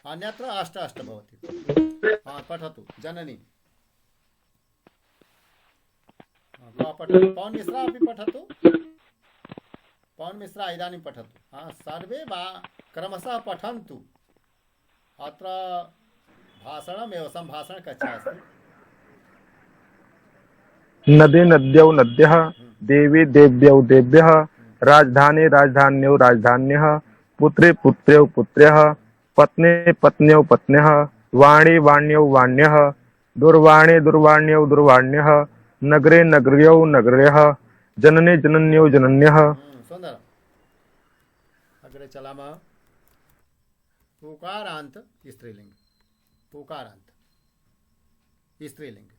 अन्यत्र अष्ट अष्ट भवति। पठतु जननी। पठतु पवन मिश्रा अपि पठतु। पवन मिश्रा इदानीं पठतु। सर्वे वा क्रमशः पठन्तु। अत्र भाषणमेव सम्भाषणकक्षा अस्ति। नदी नद्यौ नद्यः, देवी देव्यौ देव्यः, राजधानी राजधान्यौ राजधान्यः, पुत्रे पुत्र्यौ पुत्र्यः, पत्नी पत्न्यौ पत्न्यः, वाणी वाण्यौ वाण्यः, दुर्वाणी दुर्वाण्यौ दुर्वाण्यः, नगरे नगर्यौ नगर्यः, जननी जनन्यौ जनन्यः। सुंदर। अग्रे चलामः। पुकारांत स्त्रीलिंग। पुकारांत स्त्रीलिंग।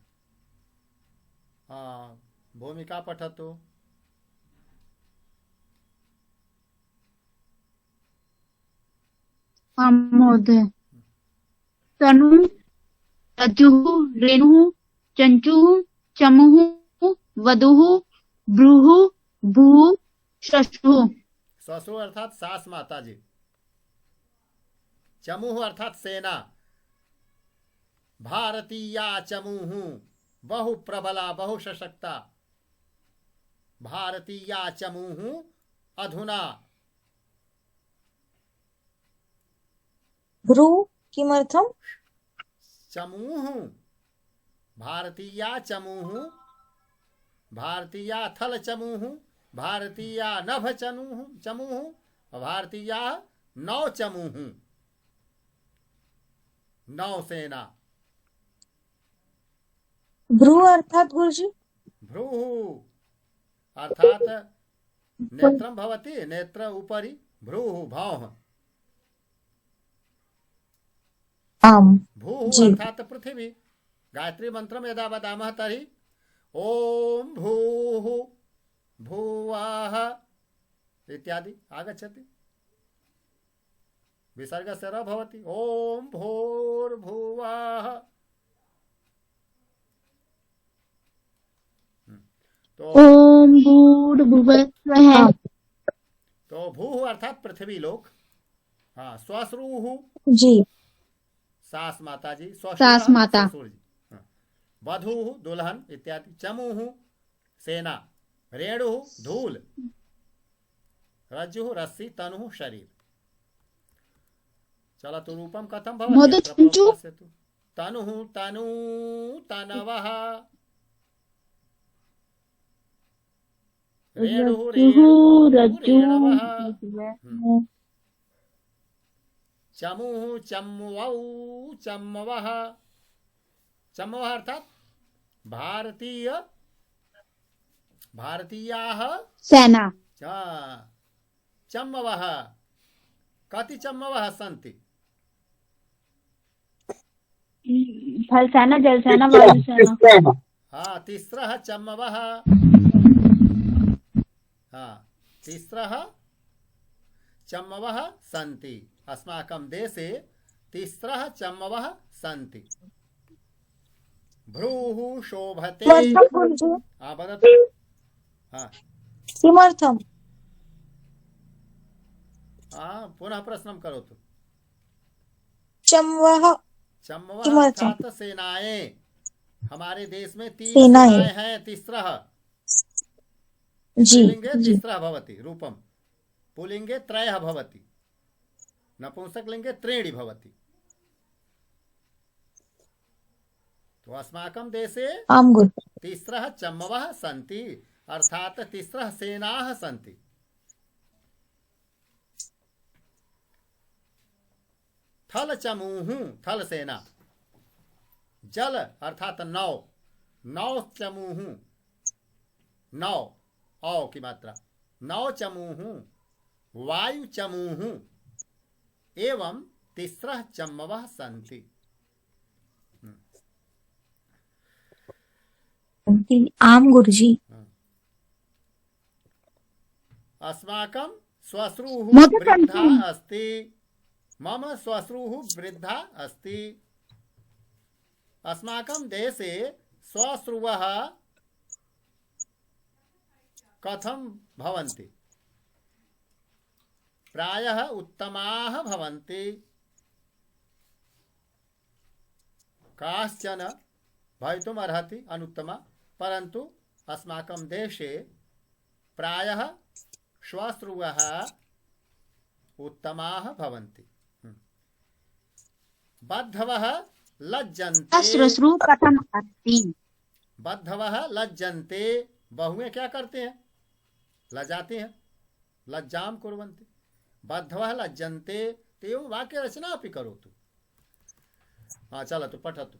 भूमिका पठतु। महोदय। तनु, रज्जुः, रेणुः, चंचुः, चमुः, वधुः, भ्रूः, भूः, श्वश्रुः। श्वश्रु अर्थात सास माता जी। चमुः अर्थात सेना। भारतीया चमुः बहु प्रबला बहु सशक्ता। भारतीया चमुः अधुना। भ्रू किमर्थम्? चमुः भारतीया चमुः, भारतीया थल चमुः, भारतीया नभ चमुः चमुः, भारतीया नौ चमुः। नौसेना। भ्रू अर्थात गुरुजी? भ्रूः अर्थात नेत्रं भवति। नेत्र उपरि भ्रूः भौः। आम्। भूः अर्थात पृथिवी। गायत्री मंत्रम यदा वदामः तर्हि ओम भूः भुवः इत्यादि आगच्छति। विसर्गस्य र भवति। ओम भूर्भुवः। ओम भूर्भुवः स्वः। तो भूः अर्थात पृथ्वी लोक। श्वश्रुः जी सास माता जी। सास माता। ससुर जी। वधुः दुल्हन इत्यादि। चमुः सेना। रेणुः धूल। रज्जुः रस्सी। तनुः शरीर। चलतु रूपं कथं भवति? तनुः तनू तनवः। रेणुः रेणवः। चमुः चम्वौ चम्वः। चम्वः अर्थात भारतीयाः सेना। चम्वः। कति चम्वः सन्ति? थलसेना, जलसेना, वायुसेना। तिस्रः चम्वः। तिस्रः चम्वः सन्ति। अस्माकं देशे तिस्रः चम्वः सन्ति। भ्रूः शोभते। वदतु। किमर्थम्? पुनः प्रश्नं करोतु। चम्वः अर्थात सेनाएं। हमारे देश में 3 सेनाएं हैं। तिस्रः स्त्रीलिंगे तिस्रः भवति रूपम। पुल्लिंगे त्रयः भवति। नपुंसकलिंगे त्रीणि भवति। तो अस्माकं देशे आम गुरुजी। तिस्रः चम्मवः सन्ति, अर्थात तिस्रः सेनाः सन्ति। थल चमूह थल सेना, जल अर्थात नौ, नौ चमूह, नौ औ की मात्रा, नौ चमूह, वायु चमूह एवं तिस्रः चम्मवः सन्ति। आम गुरुजी। अस्माकं श्वश्रुः मोदक वृद्धा सन्ति। अस्ति, मम श्वश्रुः वृद्धा अस्ति। अस्माकं देशे श्वश्रुवः कथं भवन्ति? प्रायः उत्तमाः भवन्ति, काश्चन भवितुम् अर्हति अनुत्तमा, परन्तु अस्माकं देशे प्रायः श्वश्रुवः उत्तमाः भवन्ति। बद्धवः लज्जन्ते, श्वश्रु कथम अस्ति? बद्धवः लज्जन्ते, बहुएं क्या करते हैं? लजाते हैं, लज्जाम कुर्वन्ति। बद्धवः लज्जन्ते, तेवं वाक्य रचना अपि करोतु। हाँ चलतु पठतु।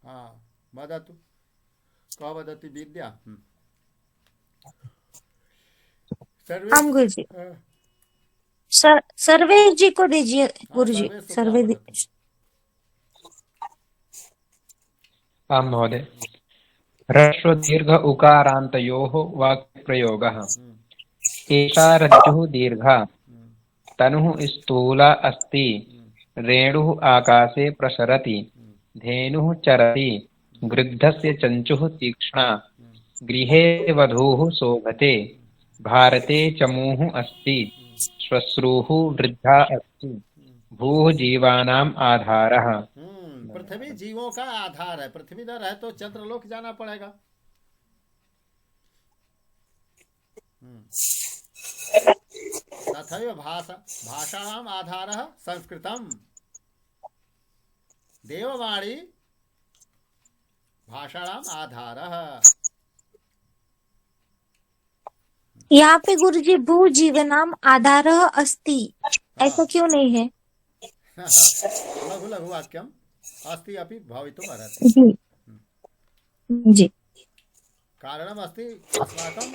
हाँ वदतु, कः वदति विद्या? सर्वे आम गुरुजी। सर्वेश जी को दीजिए गुरुजी। सर्वे आम महोदय। ह्रस्व दीर्घ उकारान्तयोः वाक्यप्रयोगः। एषा रज्जुः दीर्घा, तनुः स्थूला अस्ति, रेणुः आकाशे प्रसरति, धेनुः चरति, गृद्धस्य चञ्चुः तीक्ष्णा, गृहे वधूः शोभते, भारते चमूः अस्ति, श्वश्रूः वृद्धा अस्ति, भूः जीवानाम् आधारः। पृथ्वी जीवों का आधार है। पृथ्वी न रहे तो चंद्रलोक जाना पड़ेगा। तथैव भाषाणाम् आधारः संस्कृतम्। देववाणी भाषाणाम् आधारः। यहाँ पे गुरुजी भू जीवनाम आधारः अस्ति, ऐसा क्यों नहीं है? लघु लघु वाक्यम अस्ति अपि भवितुम् अर्हति। जी जी। कारणम् अस्ति अस्माकं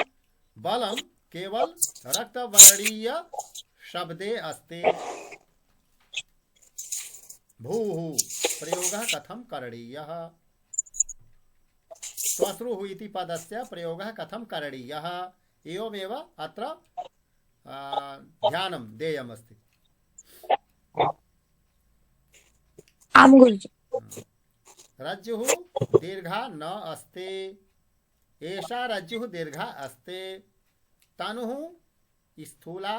बलं केवल रक्तवर्णीय शब्दे अस्ति। भूः प्रयोगः कथं करणीयः? श्वश्रुः इति पदस्य प्रयोगः कथं करणीयः? एवमेव अत्र ध्यानं देयमस्ति। आम गुरुजी। रज्जुः दीर्घा न अस्ति, एषा रज्जुः दीर्घा अस्ति, तनुः स्थूला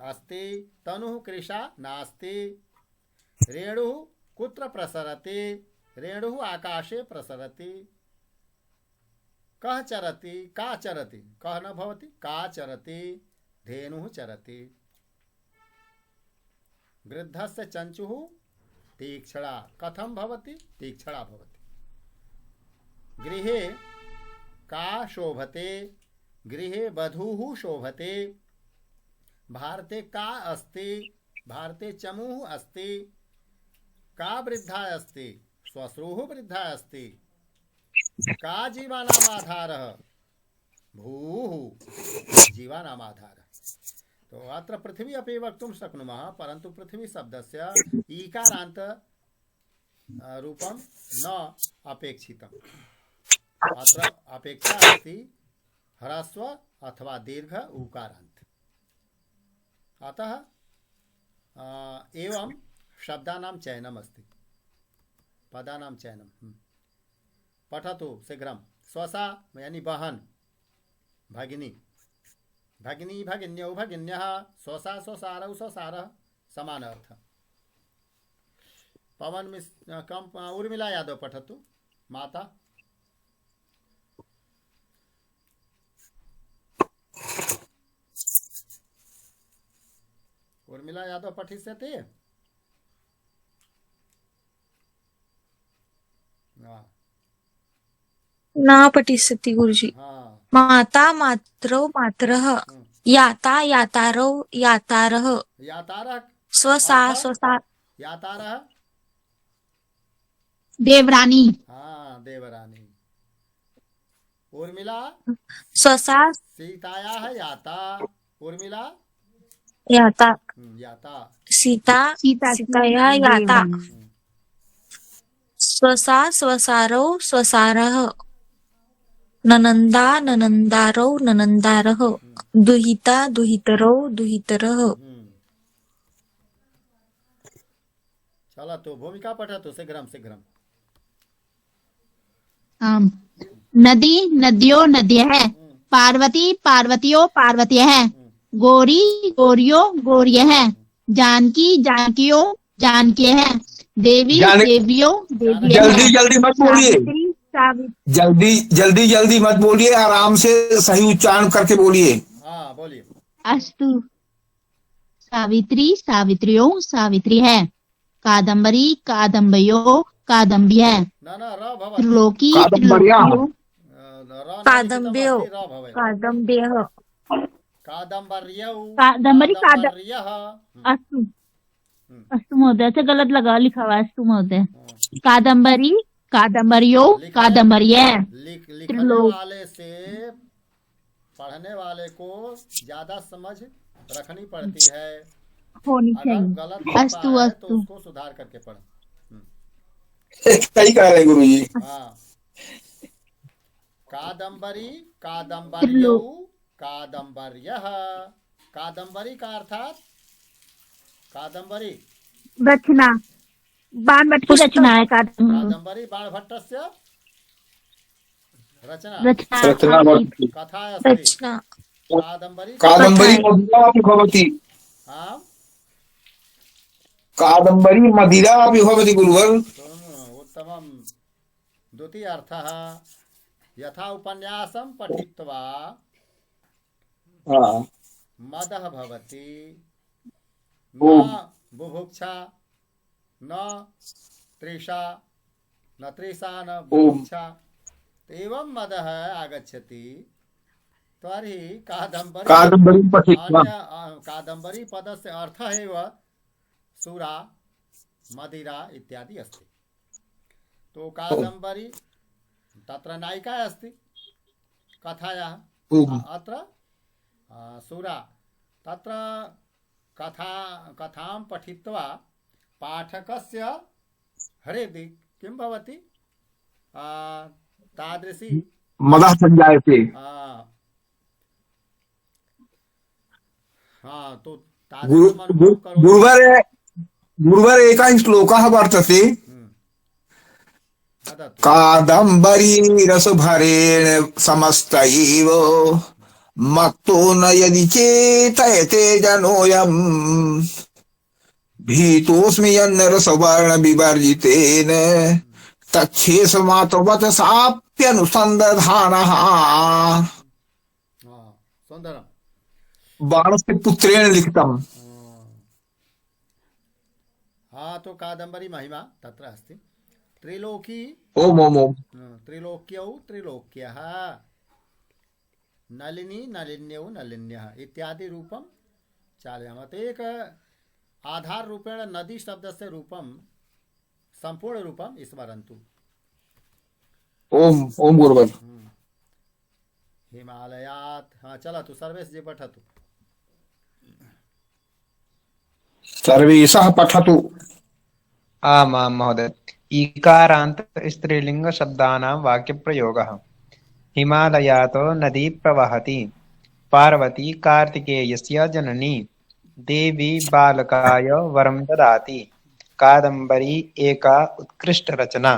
अस्ति, तनुः कृशा नास्ति, रेणुः कुत्र प्रसरति? रेणुः आकाशे प्रसरति। कः चरति? का चरति? कः न भवति, का चरति? धेनुः चरति। गृद्धस्य चञ्चुः तीक्ष्णा, कथं भवति? तीक्ष्णा भवति। गृहे का शोभते? गृहे वधूः शोभते। भारते का अस्ति? भारते चमूः अस्ति। का वृद्धा अस्ति? श्वश्रूः वृद्धा अस्ति। का जीवानाम् आधारः? भूः जीवानाम् आधारः। तो अत्र पृथ्वी अपि वक्तुं शक्नुमः, परन्तु पृथ्वी शब्दस्य ईकारान्त रूपं न अपेक्षितम्। अत्र अपेक्षा अस्ति ह्रस्व अथवा दीर्घ उकारान्त। अतः एवं शब्दानां चयनम् अस्ति, पदानां चयनं। पठतु शीघ्रं। स्वसा यानी बहन, भगिनी, भगिनी भगिन्यौ भगिन्यः, स्वसा स्वसारौ स्वसारः, समान अर्थ। पवन उर्मिला यादव पठतु। माता। उर्मिला यादव पठिष्यति। हाँ न पठिष्यति गुरुजी। हाँ माता मात्रौ मातरः, याता यातारौ यातारः, यातारह स्वसा अर्थ स्वसा यातारह देवरानी, हाँ देवरानी। उर्मिला स्वसा सीताया है याता, उर्मिला याता, याता। सीता सीता सीताया की याता, देवरानी, स्वसा स्वसारौ स्वसारः, ननन्दा ननन्दारौ ननन्दारः, दुहिता दुहितरौ दुहितरः। चला तो भूमिका पठतु शीघ्रं शीघ्रं। आम्। नदी नद्यो नद्यः, पार्वती पार्वत्यो पार्वत्यः, गौरी गौर्यो गौर्यः, जानकी जानकियो जानक्यः, देवी देव्यो देव्यः। जल्दी जल्दी मत बोलिए, सावित्री सावित्री। जल्दी जल्दी जल्दी मत बोलिए, आराम से सही उच्चारण करके बोलिए। हाँ बोलिए। अस्तु। सावित्री सावित्र्यो सावित्र्यः, कादम्बरी कादम्बयो कादम्ब्यः, न र भवति त्रिलोकी कादम्बर्याः। त्रिलोक्यो कादम्ब्यो कादम्ब्यः, कादम्बर्यौ कादम्बरी कादम्बर्यः। अस्तु अस्तु महोदय, अच्छा गलत लगा लिखा हुआ है, अस्तु महोदय। कादम्बरी कादम्बर्यो कादम्बर्यः, लिखने वाले से पढ़ने वाले को ज्यादा समझ रखनी पड़ती है। होनी अगर चाहिए। गलत होता अस्तु है तो अस्तु। उसको सुधार करके पढ़। सही कह रहे गुरु जी। हाँ कादम्बरी कादम्बर्यौ कादम्बर्यः। कादम्बरी का अर्थात कादम्बरी रचना, बाणभट्ट की रचना है कादम्बरी बाणभट्टस्य रचना रचना कथा अस्ति। रचना कादम्बरी कादम्बरी मदिरा अपि भवति, हाँ कादम्बरी मदिरा अपि भवति गुरुवर। उत्तमं। द्वितीय अर्थः यथा उपन्यासं पठित्वा मदः भवति, न बुभुक्षा न तृषा, न तृषा न बुभुक्षा, एवं मदः आगच्छति तर्हि कादम्बरी पठित्वा। कादम्बरी पदस्य अर्थः एव सुरा मदिरा इत्यादि अस्ति। तो कादम्बरी तत्र नायिका अस्ति कथायाः, अत्र सुरा। तत्र कथां पठित्वा पाठकस्य हृदि किं भवति, तादृशी मदः संजायते। हाँ तो गुरुवर एकः श्लोकः वर्तते, कादम्बरी रसभरेण समस्तैव मत्तो न यदि चेतयते जनोऽयम् भीतोऽस्मि यन्न रसवर्ण विवर्जितेन तच्छेषमात्रवत् साप्यनुसन्दधानः। सुंदरम। बाणस्य पुत्रेण लिखितम्। हाँ तो कादम्बरी महिमा तत्र अस्ति। त्रिलोकी ओम ओम ओम। त्रिलोक्यौ त्रिलोक्यः, नलिनी नलिन्यौ नलिन्यः इत्यादि रूपं चालयामः। तो एक आधार रूपेण नदी शब्दस्य रूपं संपूर्ण रूपं स्मरन्तु। ओम ओम गुरुवर। हिमालयात्। हाँ चलतु सर्वेश जी पठतु। सर्वेशः पठतु। आमां महोदय। ईकारान्त स्त्रीलिंग शब्दानां वाक्यप्रयोगः। हिमालयात् नदी प्रवहति, पार्वती कार्तिकेयस्य जननी, देवी बालकाय वरं ददाति, कादम्बरी एका उत्कृष्टरचना,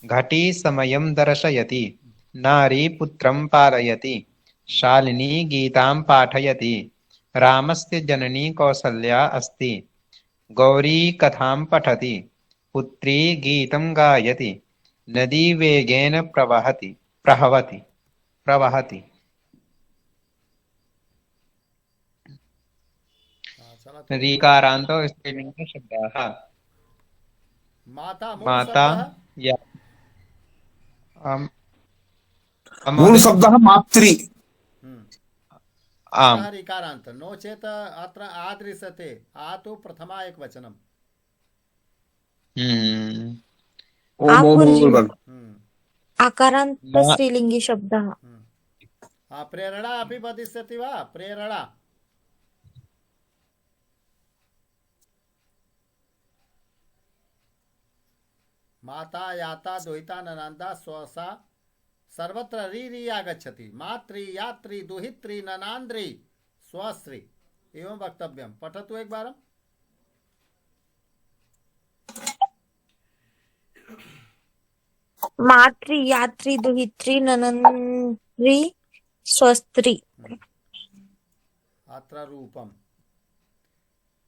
घटी समयं दर्शयति, नारी पुत्रं पालयति, शालिनी गीतां पाठयति, रामस्य जननी कौसल्या अस्ति, गौरी कथां पठति, पुत्री गीतं गायति, नदी वेगेन प्रवहति। रीकारान्तो स्त्रीलिङ्ग शब्दाः। माता माता या आम् गुण महोदय शब्द मातृ आम् अतः ऋकारान्त नो चेत् अत्र आदृश्यते आ तु प्रथमा एकवचनम् ओम आप ओम गुरुजी गुरुवर आकारांत मा- स्त्रीलिंगी शब्दः प्रेरणा अपि वदिष्यति वा प्रेरणा माता याता दुहिता ननान्दा स्वसा सर्वत्र री आगच्छति मातृ यात्री दुहित्री ननान्द्री स्वस्त्री एवं वक्तव्यं पठतु एकवारम् मातृ यात्री दुहित्री ननन्द्री स्वस्त्री। अत्र रूपम्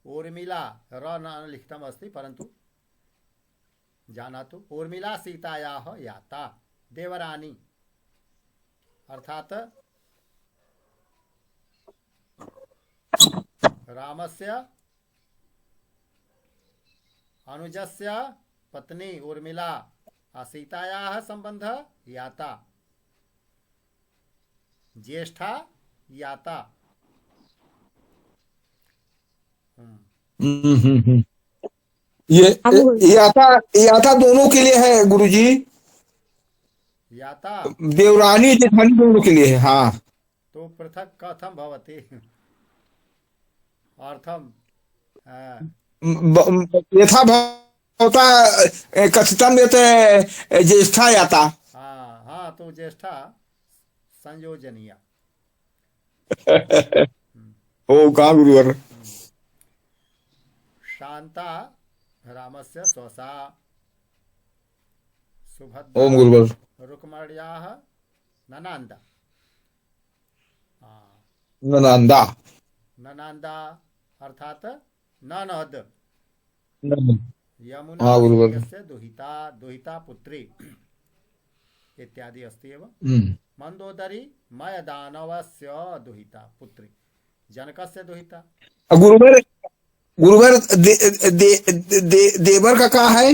ऊर्मिला र न लिखितम् अस्ति परन्तु जानातु ऊर्मिला सीतायाः याता देवरानी अर्थात रामस्य अनुजस्य पत्नी ऊर्मिला सीतायाः सम्बन्धः याता ज्येष्ठा याता याता दोनों के लिए है गुरुजी। याता देवरानी जेठानी दोनों के लिए है। हाँ तो पृथक कथं भवति अर्थम यथा भवता कथितं यत् ज्येष्ठा याता। हाँ हाँ तो ज्येष्ठा संयोजनीय ओ कहाँ गुरुवर। शांता रामस्य स्वसा ओम सुभद्रा गुरुवर। रुक्मण्याः ननान्दा ननांदा ननान्दा अर्थात ननद यमुना हाँ गुरुवर। सूर्यस्य दुहिता दुहिता पुत्री इत्यादि अस्ति एव मंदोदरी मयदानवस्य दुहिता पुत्री जनकस्य दुहिता गुरुवर गुरुवर देवर का कहा है।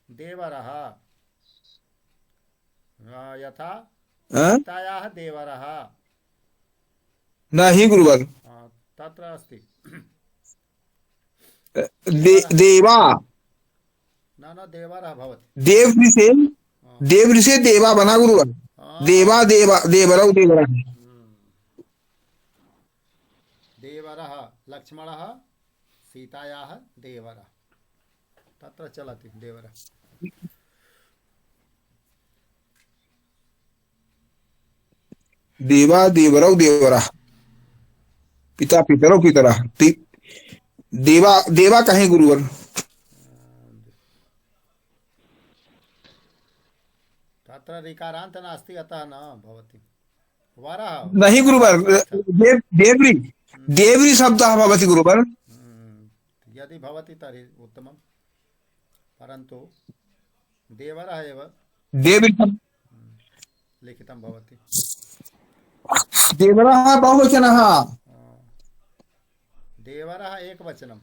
देवरः यथा हाँ? सीतायाः देवरः नहीं गुरुवर तत्र अस्ति देवा न देवरः भवति देव से देवा बना गुरुवर। देवा देवा देवरौ देवरः देवरः लक्ष्मणः सीतायाः देवरः तत्र चलति देवरः देवा देवरौ देवरः पिता पितरौ पितरः देवा देवा कहे गुरुवर। तत्र ऋकारान्त नास्ति अतः न भवति वरः नहीं गुरुवर देवरी देवरी शब्दः भवति गुरुवर। यदि भवति तर्हि उत्तमं परन्तु देवरः एव देवरी लिखितं भवति देवरः बहुवचनः देवरः एकवचनं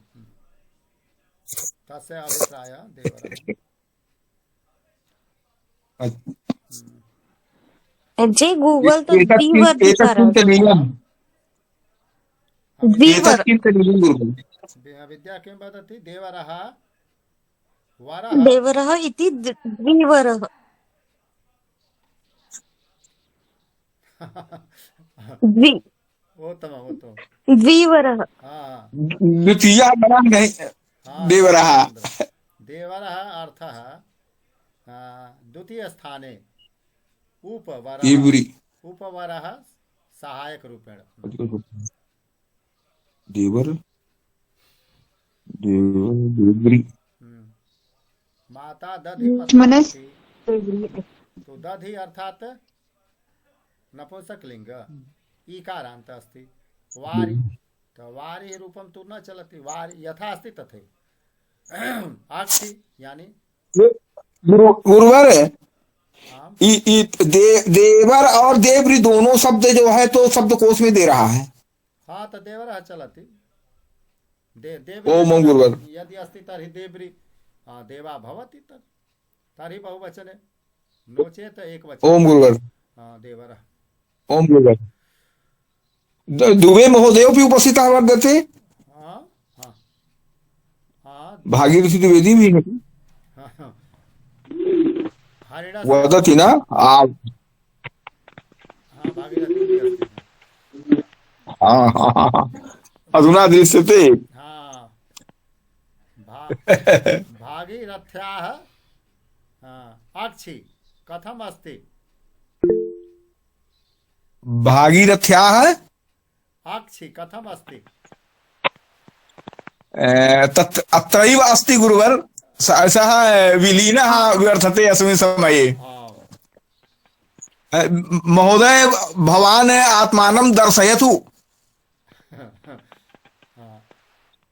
तस्य अभिप्रायः देवरः जे गूगल तो द्विवर दिखारः द्विवर विद्या किं वदति देवरः वरः देवरः इति द्विवरः उत्तमम् उत्तमं द्विवरः द्वितीय बना नहीं देवरः देवरः अर्थः द्वितीय स्थाने उपवरः सहायक रूपेण देवर देवरी माता दधि पत्नी तो दधि अर्थात नपुंसकलिंग ईकारान्त अस्ति वारि तो वारि रूपं तु न चलति वारि यथा अस्ति तथैव अक्षि यानी गुरुवर देवर और देवरी दोनों शब्द जो है तो शब्दकोश में दे रहा है। हाँ तो देवरः चलति ओम गुरुवर। यदि अस्ति तर्हि देवरी देवा भवति तर्हि बहुवचने नोचेत एक वचन। ओम गुरुवर। हाँ देवर। ओम गुरुवर। दुबे महोदयोपि उपस्थिताः वर्तते। हाँ हाँ हाँ भागीरथी द्विवेदी भी है। हाँ हाँ हरिणा वदति न हाँ भागीरथी भी अस्ति। अधुना दृश्यते। हाँ भागीरथ्याः अक्षि कथम अस्ति? भागीरथ्याः अक्षि कथम अस्ति? तत् अत्रैव अस्ति गुरुवर। सः विलीनः वर्तते अस्मिन् समये। महोदय भवान् आत्मानं दर्शयतु।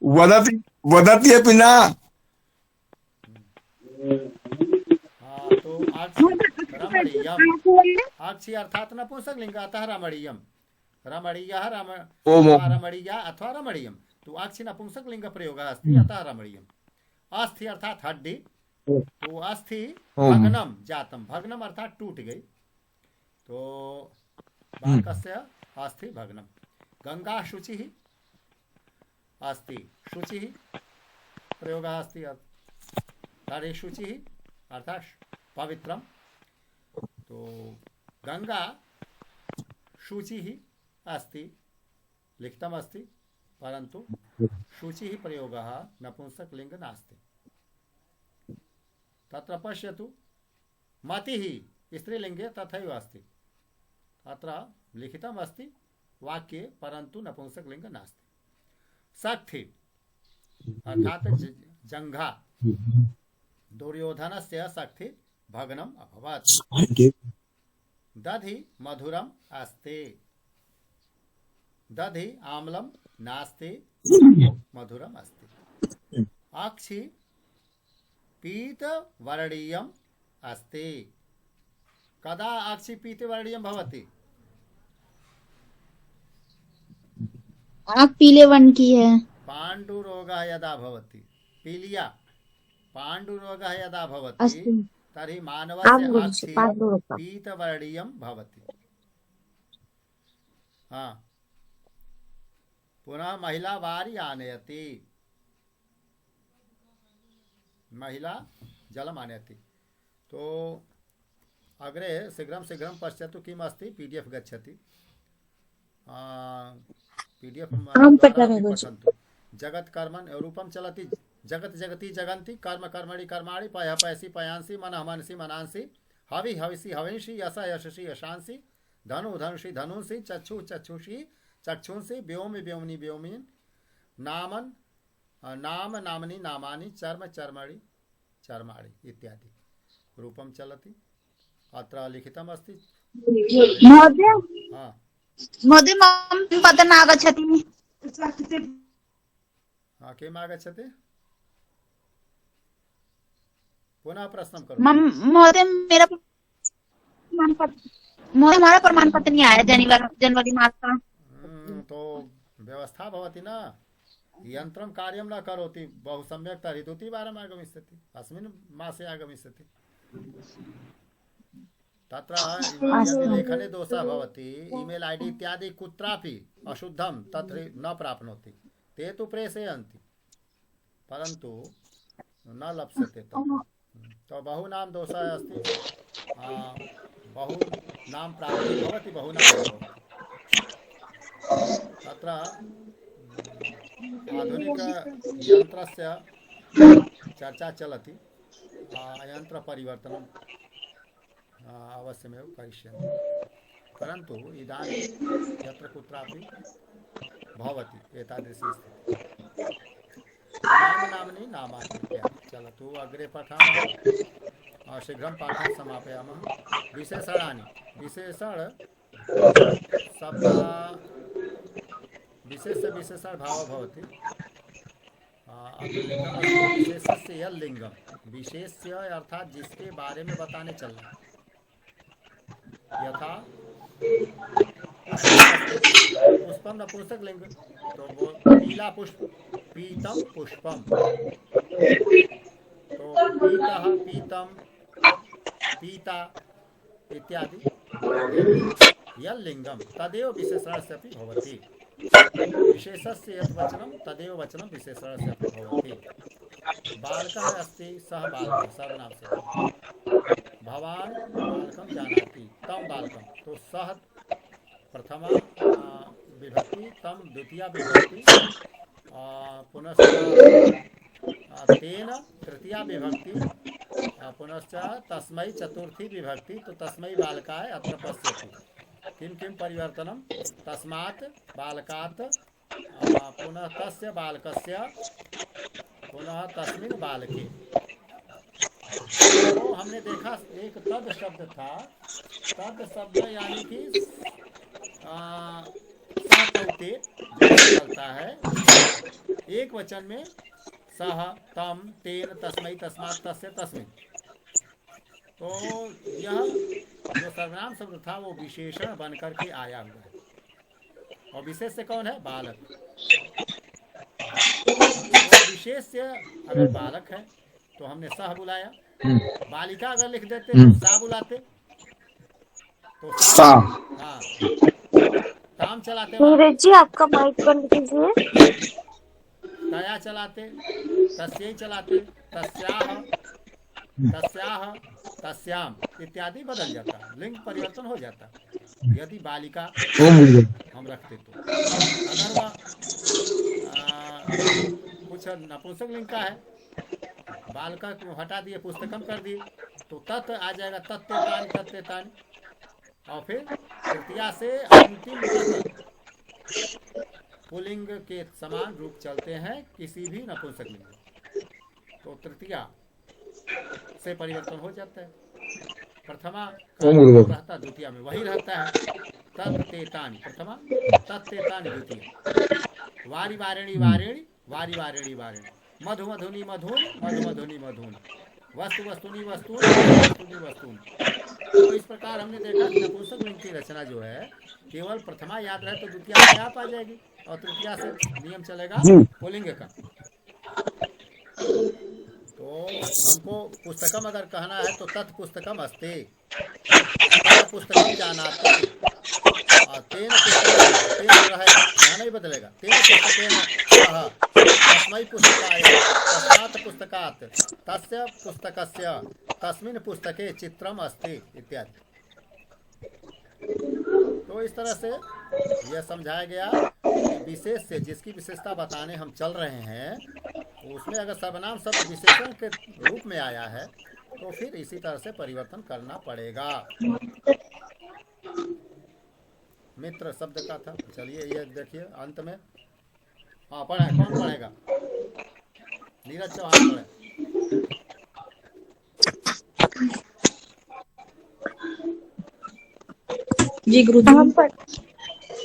वदति अपि न। तो रमणीयम अक्षि अर्थात नपुंसकलिंग अतः रमणीयम। रमणीयः रमणीया अथवा रमणीयम। तो अक्षि नपुंसकलिंग प्रयोगः अस्ति अतः रमणीयम। अस्थि अर्थात हड्डी। तो अस्थि भग्नम जातम। भग्नम अर्थात टूट गई। तो बालकस्य अस्थि भग्नम। गंगा शुचिः अस्ति। शुचिः प्रयोगः अस्ति। तर्हि शुचिः अर्थात पवित्रम। तो गंगा शुचिः अस्ति लिखितम् अस्ति परंतु शुचिः प्रयोगः नपुंसकलिंग नास्ति। तत्र पश्यतु मतिः स्त्रीलिंगे तथैव अस्ति। अत्र लिखितम् अस्ति वाक्ये परंतु नपुंसकलिंग नास्ति। शक्ति अर्थात जंघा। दुर्योधनस्य शक्ति भग्नम अभवत्। दधि मधुरम अस्ति। दधि आम्लम नास्ति मधुरम अस्ति। अक्षि पीतवर्णीयम अस्ति। कदा अक्षि पीतवर्णीयम भवति? आँख पीले वर्ण की है। पाण्डुरोगः यदा भवति। पीलिया पाण्डुरोगः यदा भवति तर्हि मानवस्य अक्षि पीतवर्णीयं भवति। हाँ पुनः महिला वारी आनयति। महिला जलम् आनयति। तो अग्रे शीघ्रं शीघ्रं पश्यतु किम् अस्ति। PDF गच्छति। PDF पठन्तु। जगत् कर्मन् रूपं चलति। जगत् जगति जगन्ति। कर्म कर्मणि कर्माणि पयः पयसि पयांसि मनः मनसि मनांसि हवि हविषि हविंसि यश यशसि यशांसि धनु धनुषि धनुंसि चक्षु चक्षुषि चक्षुंसि व्योमि व्योमनि व्योमीन् नामन नाम नामनि नामानि चर्म चर्मणि चर्माणि इत्यादि रूपं चलति। अत्र लिखितम् अस्ति। महोदय हाँ महोदय मम पदम् आगच्छति। किम् आगच्छति? पुनः प्रश्न करो। महोदय मेरा महोदय हमारा प्रमाण पत्र नहीं आया जनवरी मास का। तो व्यवस्था भवति न। यन्त्रं कार्यं न करोति बहु सम्यक् तर्हि द्वितीयवारम् आगमिष्यति। अस्मिन् मासे आगमिष्यति। तत्र यदि लेखने दोषः भवति ईमेल ID इत्यादि कुत्रापि अशुद्धं तत्र न प्राप्नोति। ते तु प्रेषयन्ति परन्तु न लप्स्यते। तो बहूनां दोषः अस्ति। बहूनां प्राप्तिः भवति बहुनां भवति। तत्र आधुनिकयन्त्रस्य चर्चा चलति। यन्त्रपरिवर्तनं अवश्यमेव करिष्यन्ति परन्तु इदानीं यत्र कुत्रापि भवति एतादृशी स्थितिः। नाम्नि नामानि चलतु। अग्रे पठामः। शीघ्रं पाठं समापयामः। विशेषणानि विशेषण शब्द विशेष विशेषण भाव भवति। विशेषस्य यत् लिंगम विशेष्य अर्थात जिसके बारे में बताने चल रहा है। यथा पुष्पम नपुंसक लिंग तो वो पीला पुष्प पीतम पुष्पम। तो पीतः पीतम पीता इत्यादि यल्लिंगम तदेव विशेषणस्यपि भवति। विशेषस्य यत् वचनं तदेव वचनं विशेषणस्यपि भवति। बालकः अस्ति सः बालकः सर्वनाम से। भवान बालकं जानाति तं बालकं, तो सः प्रथमा विभक्ति, तं द्वितीया विभक्ति, पुनश्च तेन तृतीया विभक्ति, पुनश्च तस्मै चतुर्थी विभक्ति, तो तस्मै बालकाय अत्र पश्यति। किं किं परिवर्तनं? तस्मात् बालकात् पुनः तस्य बालकस्य पुनः तस्मिन् बालके। तो हमने देखा एक तद शब्द था, तद शब्द यानी कि सहकौते जो चलता है एक वचन में सह, तम, तेन, तस्मै, तस्मात्, तस्य, तस्मिन्। तो यह जो सर्वनाम शब्द था वो विशेषण बनकर के आया हुआ है। और विशेष से कौन है? बालक। तो विशेष से अगर बालक है तो हमने सह बुलाया, बालिका अगर लिख देते तो सा बुलाते, तो सा। हाँ, काम चलाते नीरज जी आपका माइक बंद कीजिए। तया चलाते, तस्यै चलाते, तस्याह, तस्याह, तस्याम इत्यादि बदल जाता, लिंग परिवर्तन हो जाता यदि बालिका हम रखते तो। अगर वह कुछ नपुंसक लिंग का है, बालिका को हटा दिए, पुस्तकम कर दिए, तो तत् आ जाएगा, तत्तेतानि तत्तेतानि। और फिर तृतीया से अंतिम तक पुल्लिंग के समान रूप चलते हैं किसी भी नपुंसक लिंग में, तो तृतीया से परिवर्तन हो जाता है। प्रथमा रहता, द्वितीया में वही रहता है, तत्तेतानि प्रथमा, तत्तेतानि द्वितीय। वारी वारिणी वारिणी, वारी वारिणी वारिणी, मधु मधुनी मधुन, मधु मधुनी मधुन, वस्तु वस्तुनी वस्तुन, वस्तुनी वस्तुन। तो इस प्रकार हमने देखा कि नपुंसक लिंग की रचना जो है केवल प्रथमा याद रहे तो द्वितीया अपने आप आ जाएगी, और तृतीया से नियम चलेगा पुल्लिंग का। तो हमको पुस्तकम अगर कहना है तो तत् पुस्तकम अस्ति, तत् पुस्तकम जानाति, तेन पुस्तकेन, तेन रहेगा, यहाँ नहीं बदलेगा, तेन पुस्तकेन सह, तस्मै पुस्तकाय, तस्मात् पुस्तकात्, तस्य पुस्तकस्य, तस्मिन् पुस्तके चित्रम अस्ति इत्यादि। तो इस तरह से यह समझाया गया कि विशेष से जिसकी विशेषता बताने हम चल रहे हैं, उसमें अगर सर्वनाम शब्द विशेषण के रूप में आया है तो फिर इसी तरह से परिवर्तन करना पड़ेगा। मित्र शब्द का था। चलिए ये देखिए अंत में। हाँ पढ़े, कौन पढ़ेगा? नीरज चौहान पढ़े। जी गुरुजी।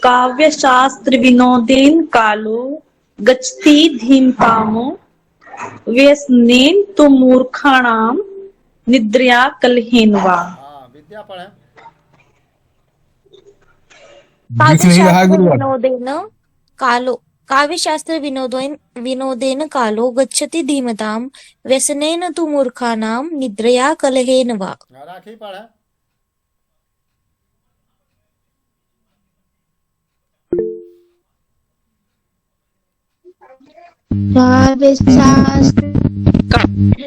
काव्य शास्त्र विनोदेन कालो गच्छति धीमतामो व्यसनेन तु मूर्खाणाम निद्रया कलहेन वा। विद्या पढ़े। काव्यशास्त्र विनोदेन कालो गच्छति धीमताम व्यसनेन तु मूर्खाणाम निद्रया कलहेन वा। राखी पढ़े। काव्यशास्त्र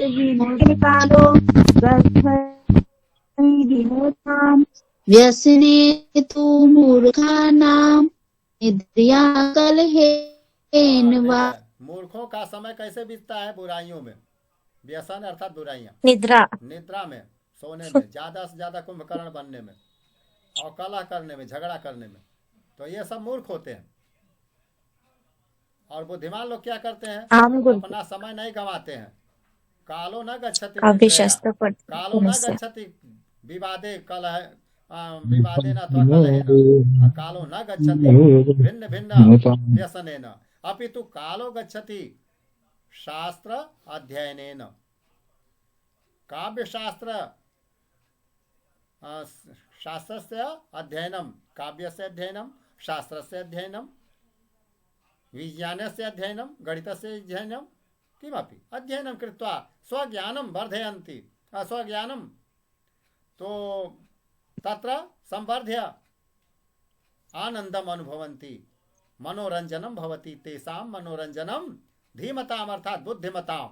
विनोदेन कालो गच्छति धीमताम व्यसने तु मूर्खाणां निद्रया कलहेन वा। मूर्खों का समय कैसे बीतता है? बुराइयों में। व्यसन अर्थात बुराइयां। निद्रा में, सोने में, ज्यादा से ज्यादा कुंभकर्ण बनने में, और कलह करने में, झगड़ा करने में। तो ये सब मूर्ख होते हैं। और बुद्धिमान लोग क्या करते हैं? अपना समय नहीं गंवाते हैं। कालो न गच्छति, कालो न गच्छति विवादे कलह, विवादे न कलहेन, कालो न गच्छति भिन्न भिन्न व्यसनेन, अपितु कालो गच्छति शास्त्र अध्ययनेन। काव्य शास्त्र शास्त्रस्य अध्ययनम, काव्यस्य अध्ययनम, शास्त्रस्य अध्ययनम, विज्ञानस्य अध्ययनम, गणितस्य अध्ययनम, किमपि अध्ययनं कृत्वा स्वज्ञानं वर्धयन्ति, स्वज्ञानं तो तत्र संवर्ध्य आनंदम अनुभवन्ति मनोरंजनम भवति तेषां मनोरंजनम धीमताम अर्थात बुद्धिमताम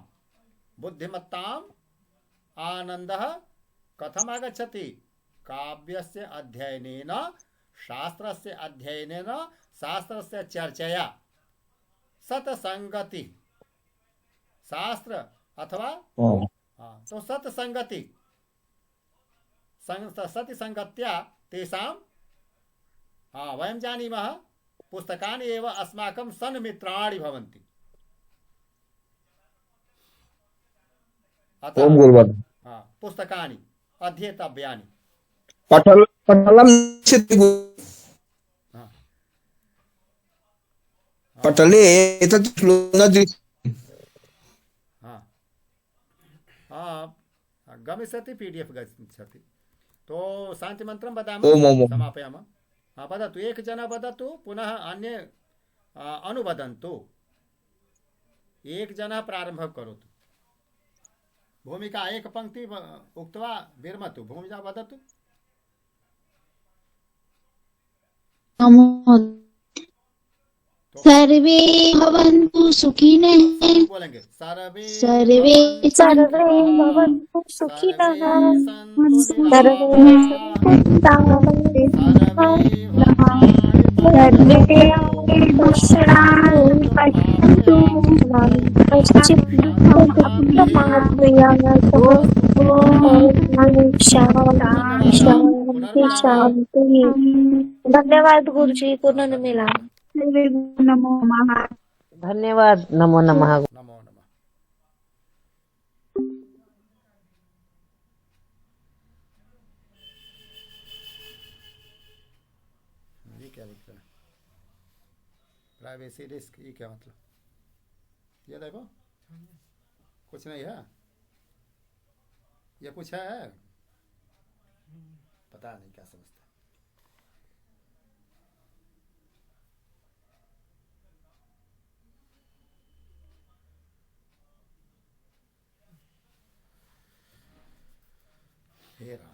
बुद्धिमत्ताम आनंदः कथम आगच्छति काव्यस्य अध्ययनेन शास्त्रस्य अध्ययनेन शास्त्रस्य चर्चया सत्संगति शास्त्र अथवा तो सत्संगति सतिसंगत्या तेषां वयं जानीमः पुस्तकानि एव अस्माकं सन्मित्राणि भवन्ति। ओम गुरुवर्ग पुस्तकानि अध्येतव्यानि पटलं पटले एतत् गमिष्यति PDF गच्छति। तो शान्तिमन्त्रं वदामः समापयामः। वदतु एक जनः वदतु पुनः अन्ये अनुवदन्तु। एक जनः प्रारम्भं करोतु। भूमिका एक पंक्ति उक्त्वा विरमतु। भूमिका वदतु। सर्वे भवन्तु सुखिनः बोलेंगे सर्वे भवन्तु सुखिनः धन्यवाद गुरु जी पुनः मिला। नमो नमः। धन्यवाद। नमो नमः। नमो नमः। ये क्या लिख रहा है? प्राइवेसी रिस्क, ये क्या मतलब? ये देखो कुछ नहीं है, ये कुछ है, पता नहीं क्या समझता। हे राम।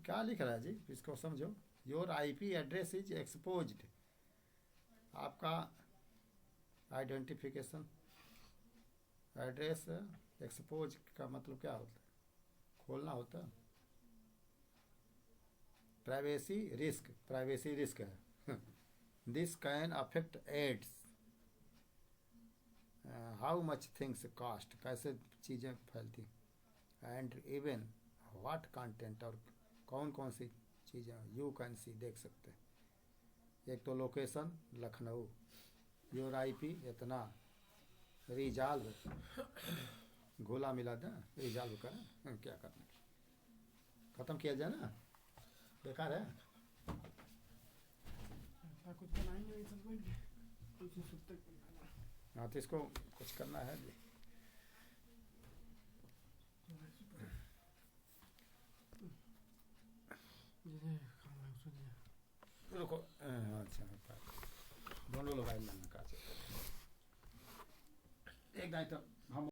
क्या लिख रहा है जी, इसको समझो। Your IP address is exposed. आपका आइडेंटिफिकेशन एड्रेस एक्सपोज का मतलब क्या होता है? खोलना होता है। प्राइवेसी रिस्क है। This can affect ads, how much things cost, कैसे चीज़ें फैलती, एंड इवन व्हाट कंटेंट, और कौन कौन सी चीज़ें यू कैन सी, देख सकते हैं। एक तो लोकेशन लखनऊ, योर IP इतना, रिजॉल्व घोला मिला था, रिजॉल्व करें क्या करना, ख़त्म किया जाए ना, बेकार है। हाँ तो इसको कुछ करना है जी। रुको, अच्छा दोनों मोबाइल में एक दाई तो